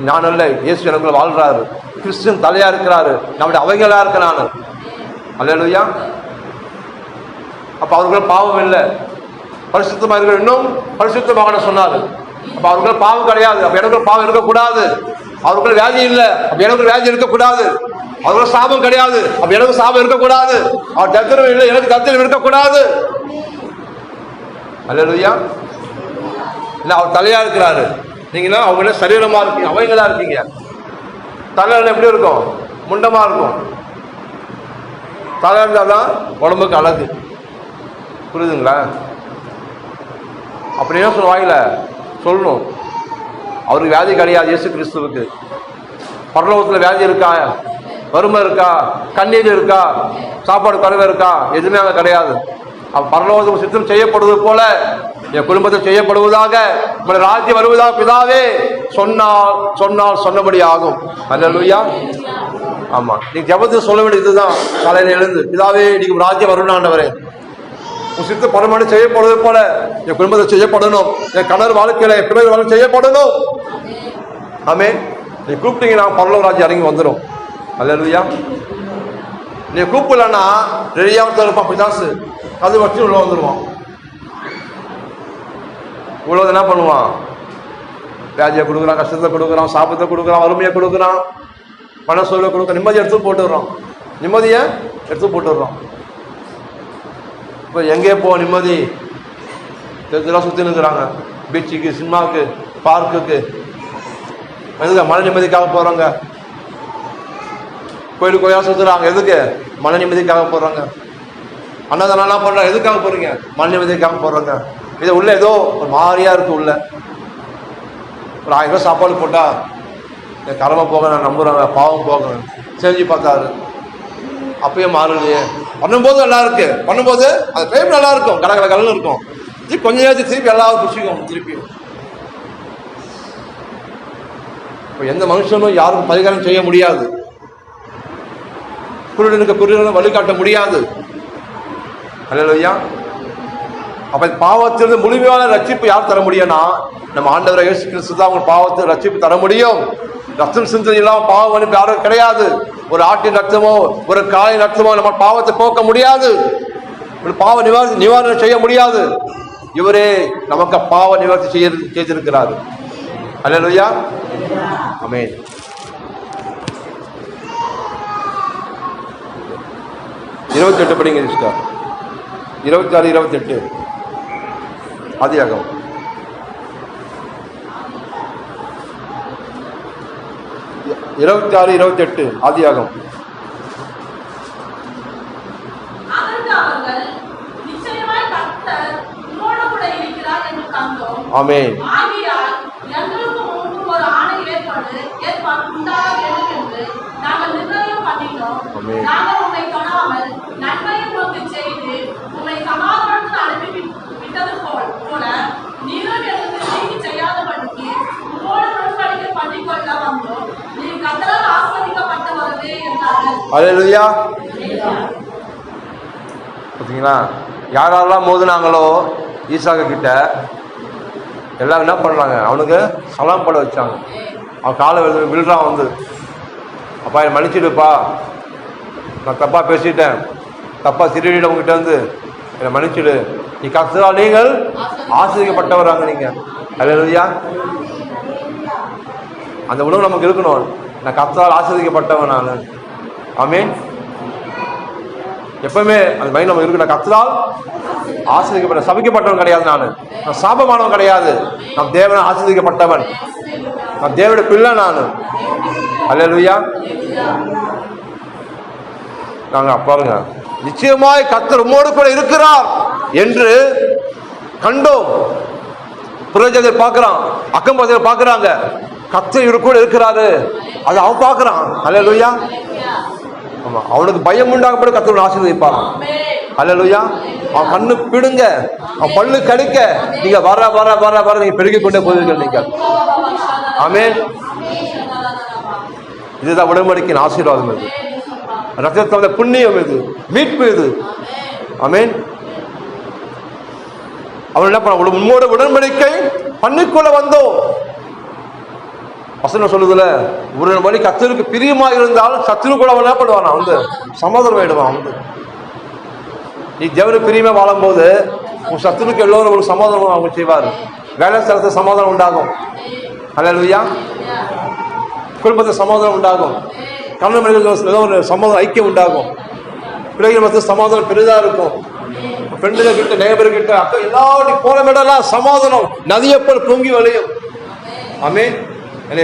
A: நான் அல்ல, இயேசு எனக்குள்ள வாழ்றாரு, கிறிஸ்டியன் தலையா இருக்கிறாரு, நம்முடைய அவைகளா இருக்க நான். அல்லேலூயா. அப்ப அவர்கள் பாவம் இல்லை, பரிசுத்தமாக இருக்கிற இன்னும் பரிசுத்தமாக சொன்னாரு. அப்ப அவர்கள் பாவம் கிடையாது, அப்ப எனக்கு பாவம் இருக்கக்கூடாது. அவர்கள் வியாதி இல்லை, அப்ப எனக்கு வியாதி இருக்கக்கூடாது. அவர்கள் சாபம் கிடையாது, அப்ப எனக்கு சாபம் இருக்கக்கூடாது. அவர் தத்திரம் இல்லை, எனக்கு தத்திரம் இருக்கக்கூடாது. அல்லேலூயா. இல்ல அவர் தலையா இருக்கிறாரு, நீங்கன்னா அவங்க சரீரமா இருக்கீங்க, அவைகளா இருக்கீங்க. தலை எப்படி இருக்கும்? முண்டமா இருக்கும். தலை இருந்தாதான் உடம்புக்கு அழகு. புரியுதுங்களா? அப்படின்னா சொல்ல வாயில சொல்லணும், அவருக்கு வியாதி கிடையாது. இயேசு கிறிஸ்துவுக்கு பரலோகத்தில் வியாதி இருக்கா, வறுமை இருக்கா, கண்ணீர் இருக்கா, சாப்பாடு குறைவு இருக்கா? எதுவுமே அங்கே கிடையாது. பரலோகத்துக்கு சித்தம் செய்யப்படுவது போல என் குடும்பத்தில் செய்யப்படுவதாக, உங்களுடைய ராஜ்யம் வருவதாக பிதாவே சொன்னால் சொன்னபடி ஆகும். அல்லேலூயா. ஆமா, நீங்க ஜெபத்தில் சொல்ல வேண்டியது இதுதான். காலையில எழுந்து பிதாவே இன்னைக்கு ராஜ்யம் வருணாண்டவரே, உன் சித்தம் பரமாடி செய்யப்படுவது போல என் குடும்பத்தில் செய்யப்படணும், என் கணவர் வாழ்க்கையில என் பிள்ளைகள் வாழ்க்கை செய்யப்படணும். ஆமே. நீ கூப்பிட்டீங்கன்னா பரலோக ராஜ்யம் இறங்கி வந்துடும். அல்லேலூயா. நீ கூப்பிடலன்னா ரெடியாக இருப்பான் பிதாசு, அது வச்சு உள்ள வந்துடுவான். இவ்வளவு என்ன பண்ணுவான்? வியாதியை கொடுக்குறான், கஷ்டத்தை கொடுக்குறான், சாபத்தை கொடுக்குறான், வறுமையை கொடுக்குறான், பண சூழலை கொடுக்குறான், நிம்மதியை எடுத்து போட்டுடுறான், நிம்மதியை எடுத்து போட்டுடுறான். இப்போ எங்கே போ நிம்மதி? தெருலாம் சுற்றி நிற்கிறாங்க, பீச்சுக்கு, சினிமாவுக்கு, பார்க்குக்கு, மன நிம்மதிக்காக போகிறாங்க. கோயிலுக்கு கோயிலாக சுற்றுறாங்க, எதுக்கு? மன நிம்மதிக்காக போகிறாங்க. அன்னதானம் பண்ணுறாங்க, எதுக்காக போகிறீங்க? மன நிம்மதிக்காக போகிறாங்க. இது உள்ள ஏதோ ஒரு மாதிரியா இருக்கு, உள்ள ஒரு 1000 ரூபாய் சாப்பாடு போட்டா என் கடமை போக நான் நம்புறாங்க, பாவம் போக செஞ்சு பார்த்தாரு, அப்பயும் மாறலையே. பண்ணும்போது நல்லா இருக்கு, பண்ணும்போது அந்த டைம் நல்லா இருக்கும், கடற்கடன்னு இருக்கும். கொஞ்ச நேரத்துக்கு திருப்பி எல்லாரும் பிடிச்சிக்கும் திருப்பி. இப்போ எந்த மனுஷனும் யாருக்கும் பரிகாரம் செய்ய முடியாது, குருடனுக்கு குருடனை வழிகாட்ட முடியாது. அல்லேலூயா. அப்ப பாவத்திலிருந்து முழுமையான ரட்சிப்பு யார் தர முடியும்னா நம்ம ஆண்டவர் இயேசு கிறிஸ்து தான் அவங்க பாவத்தை ரட்சிப்பு தர முடியும். ரத்தம் சிந்தனை இல்லாம பாவம் மன்னிப்பு யாரும் கிடையாது. ஒரு ஆட்டின் ரத்தமோ ஒரு காயின் ரத்தமோ நம்ம பாவத்தை போக்க முடியாது, ஒரு பாவ நிவாரணம் செய்ய முடியாது. இவரே நமக்கு பாவ நிவர்த்தி செய்திருக்கிறார். அல்லேலூயா. ஆமென். இருபத்தெட்டு படிங்க சிஸ்டர். 26, 28 ஆதியாகமம். ஆதியாகமம். ஆமென். அல்லேலூயா. பார்த்தீங்களா, யாரெல்லாம் மோதினாங்களோ ஈசாக்கு கிட்ட எல்லாம் என்ன பண்ணுறாங்க, அவனுக்கு சலாம் பட வச்சாங்க. அவன் காலை விழுறான் வந்து, அப்பா என்னை மன்னிச்சிடுப்பா, நான் தப்பாக பேசிட்டேன், தப்பாக திருடிட உங்ககிட்ட வந்து என்னை மன்னிச்சிடு, நீ கர்த்தரால் நீங்கள் ஆசீர்வதிக்கப்பட்டவராங்க நீங்கள். அல்லேலூயா. அந்த உணவு நமக்கு இருக்கணும், நான் கர்த்தரால் ஆசீர்வதிக்கப்பட்டவன் நான். ஆமென். எப்பவுமே அந்த மைண்ட் நம்ம இருக்கு, நான் கர்த்தரால் ஆசீர்வதிக்கப்பட்ட, சபிக்கப்பட்டவன் கிடையாது, நான் சாபமானவன் கிடையாது, நான் தேவனை ஆசீர்வதிக்கப்பட்டவன், நான் தேவனுடைய பிள்ளை நான். அல்லேலூயா. நாங்க பாருங்க, நிச்சயமாய் கர்த்தர் உம்மோடு கூட இருக்கிறார் என்று கண்டோம். புறஜாதியர் பார்க்கிறான், அக்கம் பக்கத்தில் பார்க்கிறாங்க, கர்த்தர் இவரு கூட இருக்கிறாரு, அது அவன் பார்க்கிறான். அல்லேலூயா. ஆமா, அவனுக்கு பயம் உண்டாகப்பட கர்த்தர் ஆசீர்வதிப்பான். அல்லேலூயா. அவன் கண்ணு பிடுங்க, அவன் பல்லு கடிக்க, நீங்க வர வர வர வர நீங்க பெருகிக் கொண்டே போவீர்கள் நீங்கள். ஆமென். இதுதான் உடன்படிக்கையின் ஆசீர்வாதம். இது ரத்தத்தோட புண்ணியம், இது மீட்பு, இது. ஆமென். அவன் என்ன பண்ண, உன்னோட உடன்படிக்கை பண்ணிக்கொள்ள வந்தோம். வசனம் சொல்லுதுல, ஒரு வழி கர்த்தருக்கு பிரியமா இருந்தால் சத்துரு கூட அவன் என்ன பண்ணுவான், வந்து சமாதானம் ஆயிடுவான். வந்து நீ தேவனுக்கு பிரியமா வாழும் போது உன் சத்துருக்கு எல்லோரும் ஒரு சமாதானம் அவங்க செய்வார். வேலை ஸ்தலத்தில் சமாதானம் உண்டாகும். அல்லேலூயா. குடும்பத்தில் சமாதானம் உண்டாகும். கணவன் மனைவிகள் ஒரு சமாதானம், ஐக்கியம் உண்டாகும். பிள்ளைகள் மத்திய சமாதானம் பெரிதா இருக்கும். பெண்கள் கிட்ட, நேபர் கிட்ட, அக்கா எல்லாரும் போன இடம்லாம் சமாதானம் நதியப்போல் பொங்கி வழியும். ஆமென்.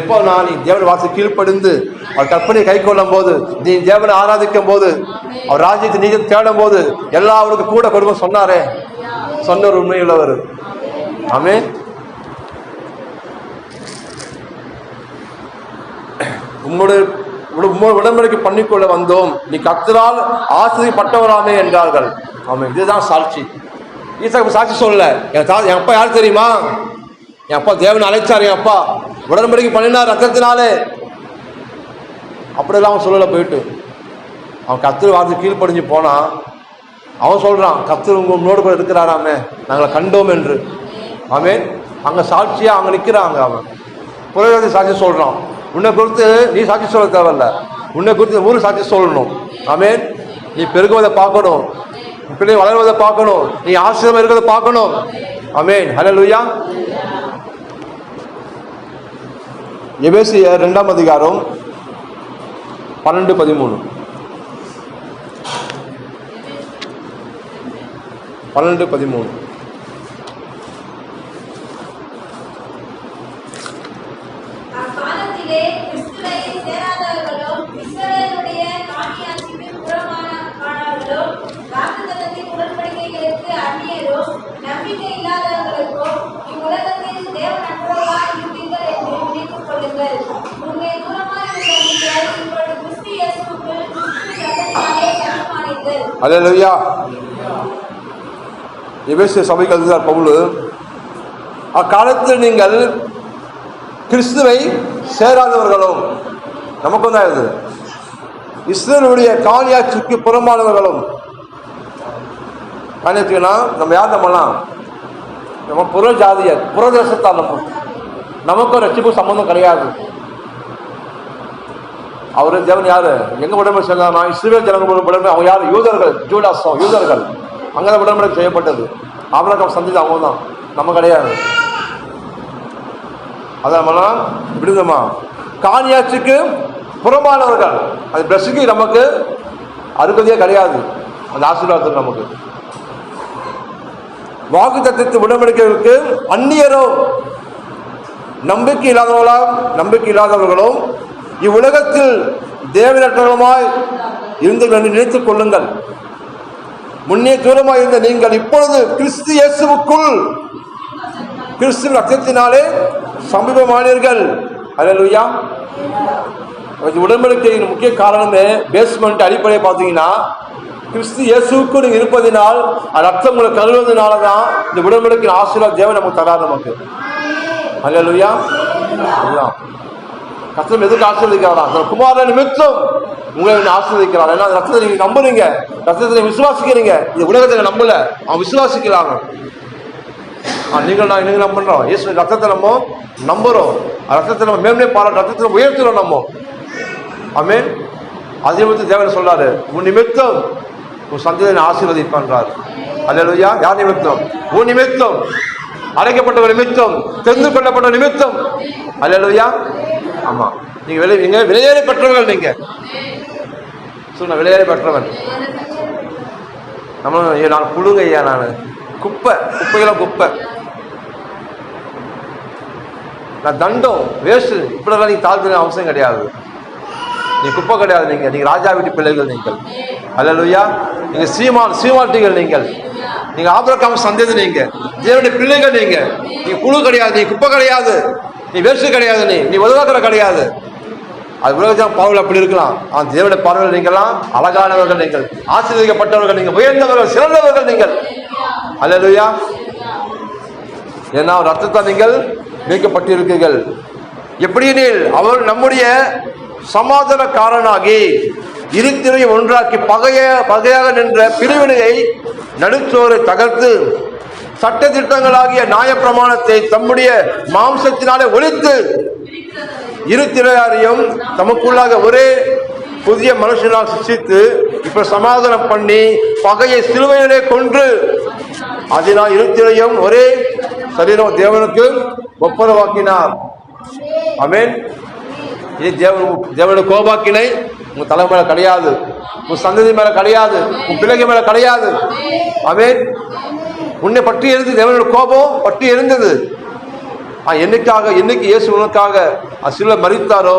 A: எப்போ நான் நீ தேவனை வார்த்தை கீழ்ப்படிந்து அவர் கற்பனை கை கொள்ளும் போது, நீ தேவனை ஆராதிக்கும் போது, அவர் ராஜ்யத்தை நீங்க தேடும் போது எல்லாருக்கும் கூட கொடுக்க சொன்னாரே, சொன்ன உண்மையுள்ளவர். ஆமென். உங்களுடைய உடன்படிக்கை பண்ணிக்கொள்ள வந்தோம், நீ கர்த்தரால் ஆசீர்வதிக்கப்பட்டவராமே என்றார்கள். ஆமென். இதுதான் சாட்சி. ஈசாக்கு சாட்சி சொல்லல, என் அப்பா யார் தெரியுமா, என் அப்பா தேவனை அழைச்சார், என் அப்பா உடன்படிக்கை பண்ணினார் ரத்தத்தினாலே, அப்படியெல்லாம் அவன் சொல்லலை. போயிட்டு அவன் கர்த்தர் வார்த்தை கீழ்ப்படிஞ்சு போனான். அவன் சொல்றான், கர்த்தர் உங்களோடு கூட இருக்கிறாராமே, நாங்களை கண்டோம் என்று. ஆமென். அங்க சாட்சியா அங்க நிக்கிறாங்க. அவன் புறஜாதி சாட்சி சொல்றான். உன்னை குறித்து நீ சாட்சி சொல்ல தேவையில்ல, உன்னை குறித்து ஊர் சாட்சி சொல்லணும். ஆமென். நீ பெருகுவதை பார்க்கணும், பிள்ளை வளர்வதை பார்க்கணும், நீ ஆசீர்வாதம் இருக்கிறத பார்க்கணும். ஆமென். ஹல்லேலூயா. எபேசியர் 2ஆம் அதிகாரம் 12-13. 12-13.
C: அக்காலத்திலே கிறிஸ்துவை சேராதவர்களும் இஸ்ரவேலுடைய காணியாட்சிக்கு புறம்பானவர்களும் வாக்குத்தத்தத்தின் உடன்படிக்கைகளுக்கு அந்நியரும் நம்பிக்கை இல்லாதவர்களுக்கும் இவ்வுலகத்தில் தேவன் அற்றவராய் இருப்பீர்கள் என்று நினைத்துக் கொள்ளுங்கள். முன்னே தூரமாய் இருந்த நீங்கள் இப்பொழுது கிறிஸ்து இயேசுவுக்குள் கிறிஸ்து ரத்தத்தினாலே சமமானீர்கள்.
A: அல்லேலூயா. எபேசிய சபைக்கு எழுதினார் பவுல், அக்காலத்தில் நீங்கள் கிறிஸ்துவை சேராதவர்களும், நமக்கும் தான் இது, இஸ்ரவேலுடைய காணியாட்சிக்கு புறம்பானவர்களும். காணியாட்சினா நம்ம யார், நம்மலாம் நம்ம புற ஜாதியர், புறதேசத்தால். நமக்கும் ரட்சிப்பு சம்பந்தம் கிடையாது. அவரு தேவன் யாரு, எங்க உடம்பு செல்லாமா, இஸ்ரவேல் ஜனங்கள் உடம்பு, அவங்க யாரு, யூதர்கள், ஜூடாசம், யூதர்கள். அங்கதான் உடம்பு செய்யப்பட்டது. ஆபிரகாம் சந்ததி அவங்க தான், நம்ம கிடையாது. அதெல்லாம் விடுதமா காணியாட்சிக்கு புறம்பானவர்கள். அது பிளஸுக்கு நமக்கு அருகதையே கிடையாது. அந்த ஆசீர்வாதம் நமக்கு வாக்கு தத்தத்து உடன்படிக்கைகளுக்கு அந்நியரோ, நம்பிக்கை இல்லாதவர்களும் இவ்வுலகத்தில் தேவனற்றவருமாய் இருந்தீர்கள் என்று நினைத்துக் கொள்ளுங்கள். முன்னே தூரமாய் இருந்த நீங்கள் இப்பொழுது கிறிஸ்து இயேசுவுக்குள் கிறிஸ்து ரத்தத்தினாலே சமீபமானீர்கள். அல்லேலூயா. உடன்படிக்கையின் முக்கிய காரணமே பேஸ்மெண்ட் அடிப்படையை பார்த்தீங்கன்னா, கிறிஸ்து இயேசுவுக்கு நீங்க இருப்பதினால் ரத்தம் உங்களை கழுவுவதனால தான் இந்த உடன்படிக்கையின் ஆசீர்வாதம் தேவன் நமக்கு தரார் நமக்கு. அல்லேலூயா. கர்த்தர் எதுக்கு ஆசீர்வதிக்கிறாரா? அந்த குமாரன் நிமித்தம் உங்களை ஆசீர்வதிக்கிறார். ஏன்னா ரத்தத்தை நீங்க நம்புறீங்க, ரத்தத்தை நீங்க விசுவாசிக்கிறீங்க. இந்த உலகத்தை நம்பல, அவன் விசுவாசிக்கிறாங்க. நீங்க நம்புறோம், இயேசு ரத்தத்தை நம்ம நம்புறோம், ரத்தத்தை நம்ம மேன்மை பாராட்டு, ரத்தத்தை உயர்த்துறோம் நம்ம. ஆமென். அதே வந்து தேவன் சொல்றாரு, உன் நிமித்தம் உன் சந்ததியை ஆசீர்வதிப்பான்றார். அல்லேலூயா. யார் நிமித்தம்? உன் நிமித்தம், அழைக்கப்பட்ட நிமித்தம், தெரிந்து கொள்ளப்பட்ட நிமித்தம். அல்லேலூயா. ஆமா, நீங்க விலையேறி பெற்றவர்கள். நீங்க சொன்ன விலையேறி பெற்றவன். நம்ம நான் புழுங்க ஐயா, நான் குப்பையெல்லாம் குப்பை, நான் தண்டம் வேஸ்ட். இப்படிலாம் நீங்க தாழ்த்து அவசியம் கிடையாது. நீங்க குப்பை கிடையாது. நீங்க ராஜா வீட்டு பிள்ளைகள். நீங்கள் அல்லேலூயா. நீங்க சீமாட்டிகள். நீங்க ஆபிரகாம் சந்ததி. நீங்க தேவனுடைய பிள்ளைகள். நீங்க புழு கிடையாது, நீ குப்பை கிடையாது, நீ வேஸ்ட் கிடையாது, நீ உதவாக்கிற கிடையாது. அது உலகம் பார்வையில் அப்படி இருக்கலாம். ஆனால் தேவனுடைய பார்வையில் நீங்களாம் அழகானவர்கள், நீங்கள் ஆசீர்வதிக்கப்பட்டவர்கள், நீங்கள் உயர்ந்தவர்கள், சிறந்தவர்கள் நீங்கள். அல்லேலூயா. ஏன்னா ரத்தத்தால் நீங்கள் மீட்கப்பட்டிருக்கீர்கள். எப்படியெனில் அவர் நம்முடைய சமாதானக்காரனாகி இருத்திரையை ஒன்றாக்கி பகையாக நின்ற பிரிவினையை நடுச்சோரை தகர்த்து சட்ட திட்டங்களாகிய நியாயப்பிரமாணத்தை தம்முடைய மாம்சத்தினாலே ஒழித்து இருத்திரையாரையும் தமக்குள்ளாக ஒரே புதிய மனுஷனால் சிருஷ்டித்து இப்ப சமாதானம் பண்ணி பகையை சிலுவையிலே கொன்று அதனால் இருத்திரையும் ஒரே சரீரம் தேவனுக்கு ஒப்புரவாக்கினார். ஆமென். இது தேவனுடைய கோபாக்கினை உங்க தலை மேல கிடையாது, உன் சந்ததி மேல கிடையாது, உன் பிள்ளைங்க மேல கிடையாது. ஆமென். உன்னை பற்றி எரிந்து தேவனுடைய கோபம் பற்றி எரிந்தது. என்னைக்கு இயேசு உனக்காக சிலுவை மரித்தாரோ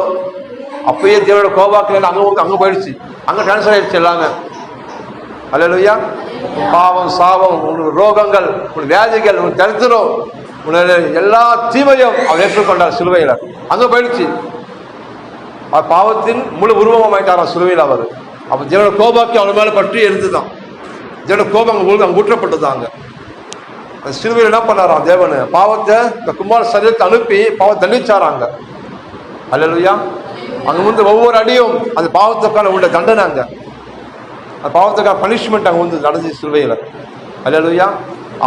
A: அப்பயே தேவனுடைய கோபாக்கினை அங்க போயிடுச்சு, அங்க டிரான்ஸ்ஃபர் ஆயிடுச்சு எல்லாங்க. அல்லேலூயா. பாவம், சாபம், உன் ரோகங்கள், உன் வியாதிகள், உன் தரித்திரம், உன்னுடைய எல்லா தீமையும் அவர் ஏற்றுக்கொண்டார் சிலுவையில், அங்க போயிடுச்சு. பாவத்தின் முழு உருவமாயிட்டாராம் சிலுவையில் அவர். அப்ப தேவனுடைய கோபாக்கி அவன் மேல பற்றி இருந்துதான். தேவனுடைய கோபம் அங்க ஊற்றப்பட்டதாங்க. அந்த சிலுவையில் என்ன பண்ணாராம் தேவனு? பாவத்தை இந்த குமார சரீரத்தை அனுப்பி பாவத்தை தண்டிச்சாராங்க. அல்லேலூயா. அங்க வந்து ஒவ்வொரு அடியும் அந்த பாவத்துக்கான உள்ள தண்டனைங்க, அந்த பாவத்துக்கான பனிஷ்மெண்ட் அங்க வந்து நடந்துச்சு சிலுவையில். அல்லேலூயா.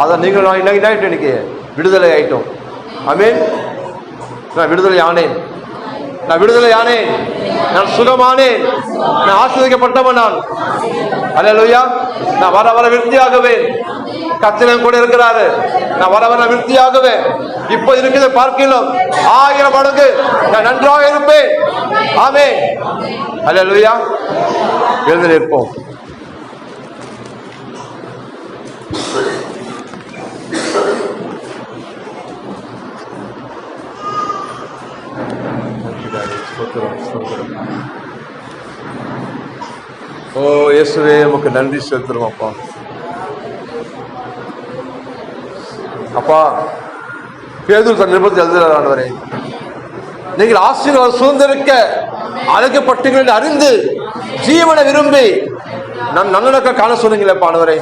A: அதான் நீங்கள் இன்னைக்கு விடுதலை ஆயிட்டோம். ஆமென். நான் விடுதலை ஆனேன், நான் விடுதலை ஆனேன், நான் சுகமானேன், நான் ஆசீர்வதிக்கப்பட்டவன் நான். அல்லேலூயா. நான் வர வர விருத்தியாகவேன். கர்த்தர் கூட இருக்கிறாரு. நான் வர வர விருத்தியாகவேன். இப்ப இருக்கிறத பார்க்கலாம் 1000 மடங்கு நான் நன்றாக இருப்பேன். ஆமென். அல்லேலூயா. எழுந்து நிற்போம். ஓ இயேசுவே, உமக்கு நன்றி செலுத்துறோம் அப்பா. அப்பா, பேதுரு தன் நிருபத்தில் எழுதுகிறார், நீங்கள் ஆசீர்வாதம் சுதந்திரிக்க அழைக்கப்பட்டீர்கள் அறிந்து ஜீவனை விரும்பி நான் நல்லடக்க காண சொன்னீங்களேப்பா ஆண்டவரே.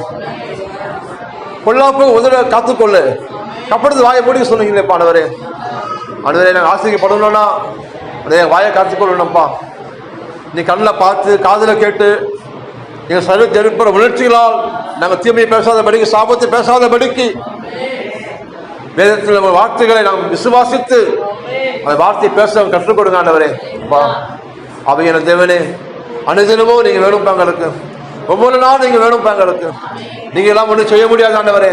A: பொல்லாப்பு உதவ காத்துக்கொள்ளு, கப்படுத்து வாயை மூடி சொன்னீங்களேப்பா ஆண்டவரே. ஆண்டவரே, நாங்கள் ஆசீர்வதிக்கப்படணும்னா அதே வாயை காத்துக்கொள்ளணும்ப்பா. நீ கண்ணில் பார்த்து காதில் கேட்டு எங்கள் சரீரத்தை எழுப்புற உணர்ச்சிகளால் நாங்கள் தீமையை பேசாதபடிக்கு, சாபத்தை பேசாதபடிக்கு வேதத்தில் நம்ம வார்த்தைகளை நாம் விசுவாசித்து அந்த வார்த்தையை பேச கற்றுக் கொடுங்க ஆண்டவரே. அவையான தேவனே, அனுதினமும் நீங்க வேணும் எங்களுக்கு, ஒவ்வொரு நாளும் நீங்க வேணும் எங்களுக்கு. நீங்க எல்லாம் ஒன்றும் செய்ய முடியாது ஆண்டவரே.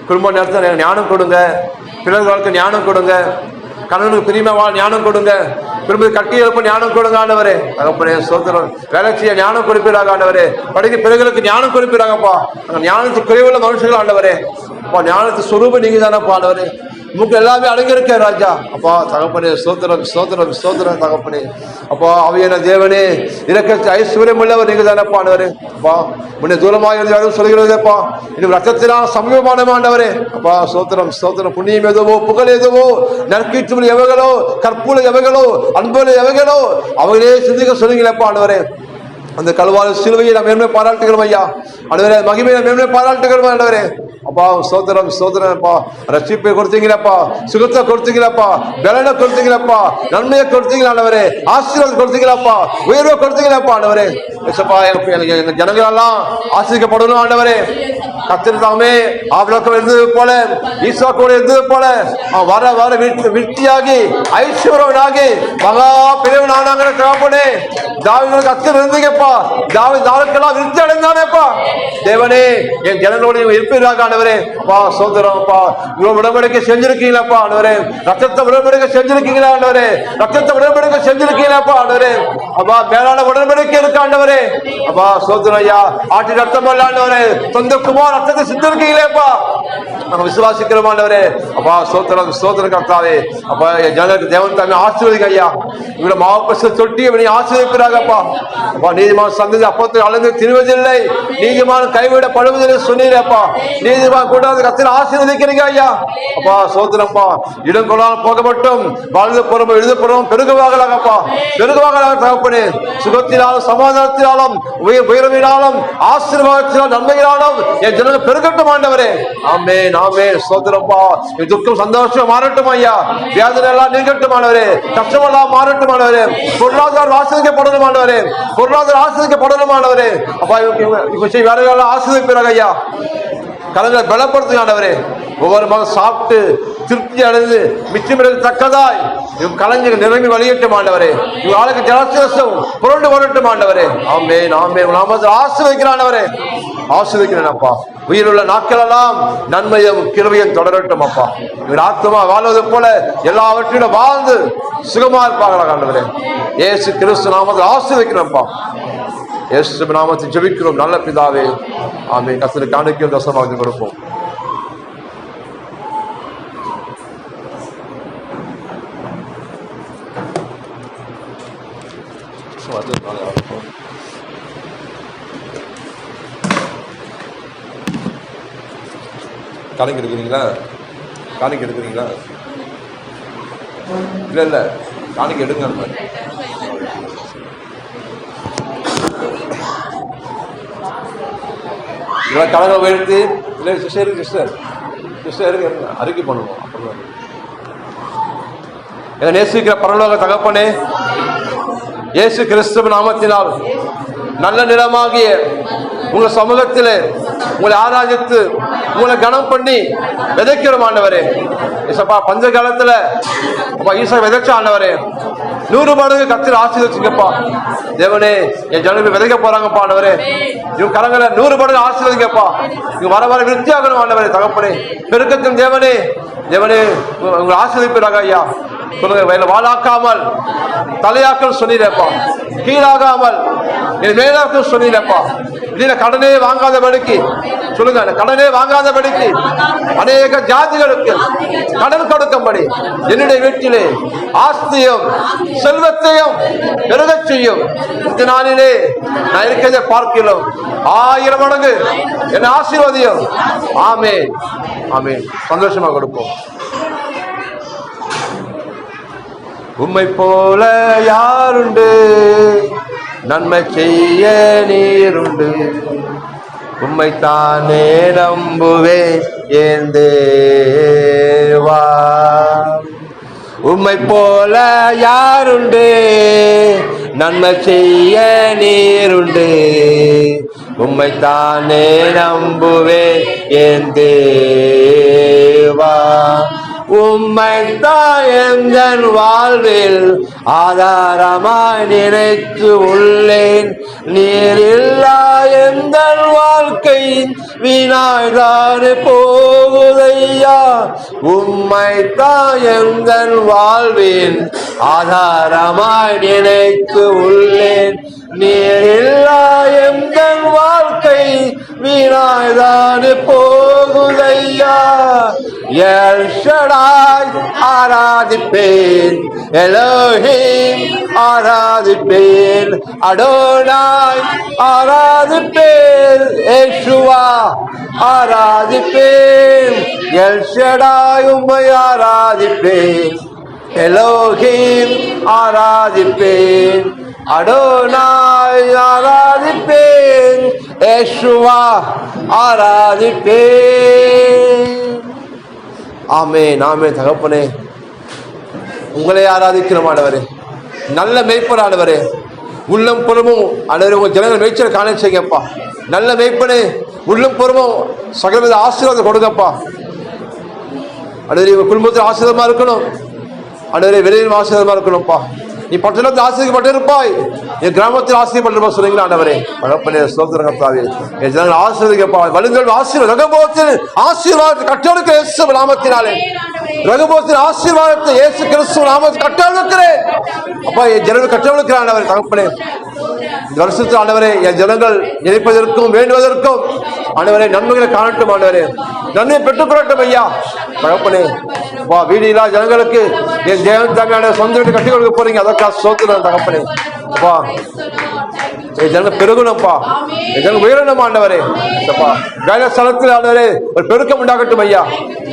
A: குடும்ப நேரத்தில் ஞானம் கொடுங்க, பிறர்களுக்கு ஞானம் கொடுங்க, கணவனுக்கு பிரிமை ஞானம் கொடுங்க, திரும்ப கட்டி எழுப்ப ஞானம் கொடுங்க ஆண்டவரே. தகப்பனே சோதரன் வேலை செய்ய ஞானம் கொடுப்பீராக ஆண்டவரே. படிக்க பிறகுகளுக்கு ஞானம் கொடுப்பீராகப்பா. நாங்கள் ஞானத்துக்கு குறைவுள்ள மனுஷர்கள் ஆண்டவரே. அப்பா, ஞானத்து சொரூபம் நீங்க தானப்பா ஆண்டவரே. உங்களுக்கு எல்லாமே அடங்கியிருக்க ராஜா. அப்பா தகப்பனே சோதரம் சோதரம் சோதரம் தகப்பனே. அப்பா அவையான தேவனே, இலக்கத்தை ஐஸ்வர்யம் உள்ளவர் நீங்க தானப்பா ஆண்டவரே. அப்பா முன்னே தூரமாக இருந்து சொல்கிறதேப்பா, இன்னும் ரத்தத்தினால் சமீபமான ஆண்டவரே. அப்பா சோத்திரம் சோத்திரம். புண்ணியம் எதுவோ, புகழ் எதுவோ, நற்கீற்று எவைகளோ, கற்பூல எவைகளோ, அன்புல எவைகளோ அவைகளே சிந்திக்க சொல்லுங்களேப்பா ஆண்டவரே. அந்த கல்வாரி சிலுவையை நாம் மேன்மை பாராட்டுகிறோம் ஐயா. ஆண்டவரே, மகிமையை மேன்மை பாராட்டுகிறோம் ஆண்டவரே. அப்பா சோதரம் சோதரப்பா, ரட்சிப்பை கொடுத்தீங்களப்பா, சுகத்தை கொடுத்தீங்களப்பா, பலனை கொடுத்தீங்களப்பா, நன்மையை கொடுத்தீங்களா ஆண்டவரே, ஆசீர்வாதம் கொடுத்தீங்களப்பா, உயர்வை கொடுத்தீங்களப்பா ஆண்டவரே. எங்க ஜனங்களெல்லாம் ஆசீர்வதிக்கப்படணும் ஆண்டவரே. கர்த்தர் தாமே ஆபிரகாம் இருந்தது போல, ஈசாக்கோடு இருந்தது போல வர வர விருத்தியாகி ஐஸ்வர்யவனாகி மகா பெரியவன் ஆனாங்கிற தகப்பனே. தாவீது கர்த்தர் இருந்தீங்கப்பா, தாவீது நாளுக்கெல்லாம் விருத்தி அடைந்தானேப்பா. தேவனே, என் ஜனங்களோட இருப்பீராக ஆண்டவரே. அப்பா சோதரம்ப்பா, இவ்வளவு உடன்படிக்கை செஞ்சிருக்கீங்களாப்பா ஆண்டவரே. ரத்தத்தை உடன்படிக்கை செஞ்சிருக்கீங்களா ஆண்டவரே, ரத்தத்தை உடன்படிக்கை செஞ்சிருக்கீங்களாப்பா ஆண்டவரே. அப்பா மேலான உடன்படிக்கை இருக்கு ஆண்டவரே. அப்பா சோதரம் ஐயா, ஆட்டி ரத்தம் அல்ல ஆண்டவரே, சொந்த குமார் ரத்தத்தை சிந்திருக்கீங்களேப்பா, நாங்க விசுவாசிக்கிறோம் ஆண்டவரே. அப்பா சோதரம் சோதரம் கர்த்தாவே. அப்பா என் ஜனங்களுக்கு தேவன் தாமே ஆசீர்வதிங்க ஐயா. இவ்வளவு மாவட்ட தொட்டி இவனை ஆசீர்வதிக்கிறாங்கப்பா. அப்பா நீதிமான சந்ததி அப்பத்தில் அளந்து திரிவதில்லை, நீதிமான கைவிடப்படுவதில்லை சொன்னீரப்பா. நீதிமான கூடாது கத்தில் ஆசீர்வதிக்கிறீங்க ஐயா. அப்பா சோதரப்பா, இடம் கொள்ளாமல் போக மட்டும் வாழ்ந்து புறமும் எழுத புறமும் பெருகுவாகலாகப்பா, பெருகுவாகலாக தகப்பனே. சுகத்தினாலும் சமாதானத்தினாலும் உயர்வினாலும் ஆசீர்வாதத்தினாலும் நன்மையினாலும் என் ஜனங்கள் பெருகட்டும் ஆண்டவரே. ஆமென் ஆமென். சோதரப்பா, துக்கம் சந்தோஷம் மாறட்டும் ஐயா, வேதனை எல்லாம் நீங்கட்டும் ஆண்டவரே, கஷ்டமெல்லாம் மாறட்டும் ஆண்டவரே, பொருளாதாரம் ஆசிரியப்படணும் ஆண்டவரே, பொருளாதாரம் ஆசிரியப்படணும் ஆண்டவரே. அப்பா வேலைகள் ஆசிரியப்பிறாங்க ஐயா, கலங்களை பலப்படுத்துங்க ஆண்டவரே. ஒவ்வொரு மகன் சாப்பிட்டு திருப்தி அடைந்து மிச்சமிடத்தக்கதாய் இவங்க கலைஞர்கள் நிரம்பி வழியட்டும் ஆண்டவரே. இவங்க ஆளுக்கு ஜலசேஷம் புரண்டு வரட்டும் ஆண்டவரே. ஆமென் ஆமென். நாமத்தில் ஆசீர்வதிக்கிறேன் ஆண்டவரே, ஆசீர்வதிக்கிறேன் அப்பா. உயிருள்ள நாட்கள் எல்லாம் நன்மையும் கிருபையும் தொடரட்டும் அப்பா. இவர் ஆத்மா வாழ்வது போல எல்லாவற்றிலும் வாழ்ந்து சுகமா இருப்பாங்களா ஆண்டவரே. இயேசு கிறிஸ்து நாமத்தில் ஆசீர்வதிக்கிறேன்ப்பா. இயேசு நாமத்தில் ஜெபிக்கிறோம் நல்ல பிதாவே. ஆமென். கர்த்தருக்கு காணிக்கையும் தசமாக கொடுப்போம். காணிக்கை எடுக்கிறீங்களா? காணிக்கை எடுக்கிறீங்களா? இல்ல இல்ல, காணிக்கை எடுங்க. இதெல்லாம் கலக உயர்த்தி இல்லை சிஸ்டர் சிஸ்டர் சிஸ்டர் அறிக்கை பண்ணுவோம். அப்புறம் நேசிக்கிற பரலோக தகப்பனே, இயேசு கிறிஸ்துவ நாமத்தினால் நல்ல நிலமாகிய உங்க சமூகத்திலே உங்களை ஆராதித்து உங்களை கனம் பண்ணி விதைக்கிறோம் ஆண்டவரே. இசப்பா பஞ்ச காலத்துல ஈசா விதைச்ச ஆண்டவரே, 100 மடங்கு கர்த்தர் ஆசீர்வதிங்கப்பா. தேவனே, என் ஜனங்கள் விதைக்க போறாங்கப்பா ஆண்டவரே. இவங்க கரங்களை 100 மடங்கு ஆசீர்வதிங்கப்பா. இவங்க வர வர விருத்தியாகணும் ஆண்டவரே. தகப்பனே, பெருக்கத்தின் தேவனே, தேவனே உங்களை ஆசீர்வதிப்பாங்க ஐயா. சொல்லுங்க, வயல வாழாக்காமல் தலையாக்கள் சொன்னீரப்பா, கீழாகாமல் மேலாக்கள் சொன்னீரப்பா. இல்ல கடனே வாங்காதபடிக்கு சொல்லுங்க, கடனே வாங்காதபடிக்கு அநேக ஜாதிகளுக்கு கடன் கொடுக்கும்படி என்னுடைய வீட்டிலே ஆஸ்தியும் செல்வத்தையும் பெருகச் செய்யும். இந்த நாளிலே நான் இருக்கிறதை பார்க்கிறோம் 1000 மடங்கு என்ன ஆசீர்வதியும். ஆமென் ஆமென். சந்தோஷமா கொடுப்போம். உம்மை போல யாருண்டு, நன்மை செய்ய நீருண்டு, உம்மைத்தானே நம்புவேன் என் தேவா. உம்மை போல யாருண்டு, நன்மை செய்ய நீருண்டு, உம்மைத்தானே நம்புவேன் என் தேவா. உம்மைத்தான் எந்தன் வாழ்வில் ஆதாரமாய் நினைத்து உள்ளேன். நீர் இல்லா எந்தன் வாழ்க்கை வீணாய்தான் போகுதையா. உம்மைத்தான் எந்தன் வாழ்வில் ஆதாரமாய் நினைத்து உள்ளேன். நீர் இல்லா எந்தன் வாழ்க்கை வீணாய்தான் போகுதையா. எல் ஷடாய் ஆராதிப்பேன், எலோஹிம் ஆராதிப்பேன், அடோனாய் ஆராதிப்பேன், யேசுவா ஆராதிப்பேன், எல் ஷடாய் உம்மை ஆராதிப்பேன், எலோஹிம் ஆராதிப்பேன், அடோனாய் ஆராதிப்பேன், யேசுவா ஆராதிப்பேன். ஆமென் ஆமென். தகப்பனே உங்களை ஆராதிக்கிறோம் ஆண்டவரே, நல்ல மேய்ப்பர் ஆண்டவரே, உள்ளம் புறமும் ஆண்டவரே உங்க ஜனங்கள் மேய்ச்சல் காண செய்யுங்கப்பா. நல்ல மேய்ப்பனே, உள்ளம் புறமும் சகலவித ஆசீர்வாதம் கொடுங்கப்பா. ஆண்டவரே உங்க குடும்பத்தில் ஆசீர்வாதமா இருக்கணும் ஆண்டவரே, வெளியில் ஆசீர்வாதமா இருக்கணும்ப்பா. நீ பட்டணத்தில் ஆசீர்வதிக்கப்பட்டிருப்பாய், என் கிராமத்தில் ஆசீர்வதிக்கப்பட்டிருப்பா சொன்னீங்களா ஆண்டவரே. தகப்பனே ஸ்தோத்திரம் கர்த்தாவே, என் ஜனங்கள் ஆசீர்வதிக்கப்பா. வலுங்கள் ஆசீர்வாதம் ரகபோத்தின் ஆசீர்வாதத்தை கட்டெடுக்கிற இயேசு நாமத்தினாலே, ரகபோத்தின் ஆசீர்வாதத்தை இயேசு கிறிஸ்துவ நாமத்தில் கட்டெடுக்கிறேன் அப்பா. என் ஜனங்கள் கட்டெடுக்கிறான் ஆண்டவரே. தகப்பனே இந்த வருஷத்தில் ஆண்டவரே என் ஜனங்கள் நினைப்பதற்கும் வேண்டுவதற்கும் ஆண்டவரே நன்மைகளை காணட்டும் ஆண்டவரே, நன்மை பெற்றுக்கொள்ளட்டும் ஐயா. தகப்பனே வா, வீடு இல்லா ஜனங்களுக்கு என் தேவன் தாமியான சொந்த வீட்டு கட்டி கொடுக்க போறீங்க, அதற்காக சோத்துறேன் தகப்பனே. வா, என் ஜனங்கள் பெருகணும்ப்பா, என் ஜனங்கள் உயரணும் ஆண்டவரே. வேலை ஸ்தலத்தில் ஆண்டவரே ஒரு பெருக்கம் உண்டாகட்டும் ஐயா,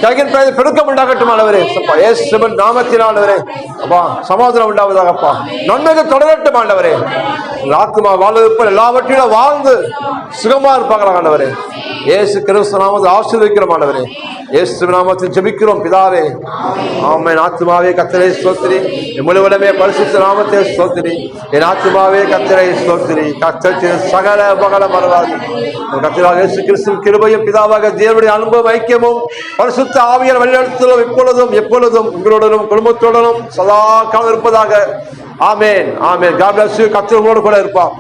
A: கையின் பெயர் பெருக்கம் உண்டாகட்டும் ஆண்டவரே. இயேசுவின் நாமத்தில் ஆண்டவரே அப்பா சமாதானம் உண்டாவதாகப்பா, நன்மைகள் தொடரட்டும் ஆண்டவரே. ஆத்மா வாழ்வதற்கு எல்லாவற்றிலும் வாழ்ந்து சுகமா இருப்பாங்களா ஆண்டவரே. இயேசு கிறிஸ்து நாமத்தில் ஆசீர்வதிக்கிறோம் ஆண்டவரே, இயேசு நாமத்தில் ஜெபிக்கிறோம் பிதாவே. ஆமென். ஆத்துமாவே கர்த்தரை ஸ்தோத்திரி, என் முழுவதுமே பரிசுத்த நாமத்தை ஸ்தோத்திரி. என் ஆத்துமாவே கர்த்தரை ஸ்தோத்திரி, கர்த்தர் சகல மகள மறவாது. கர்த்தராகிய இயேசு கிறிஸ்துவின் கிருபையும் பிதாவாக தேவனுடைய அன்பும் ஐக்கியமும் பரிசுத்த ஆவியார் வழிநடத்துதலும் இப்பொழுதும் எப்பொழுதும் உங்களுடனும் குடும்பத்துடனும் சதா காலம் இருப்பதாக. ஆமென் ஆமென். God bless you. கர்த்தர் உங்களோடு கூட இருப்பார்.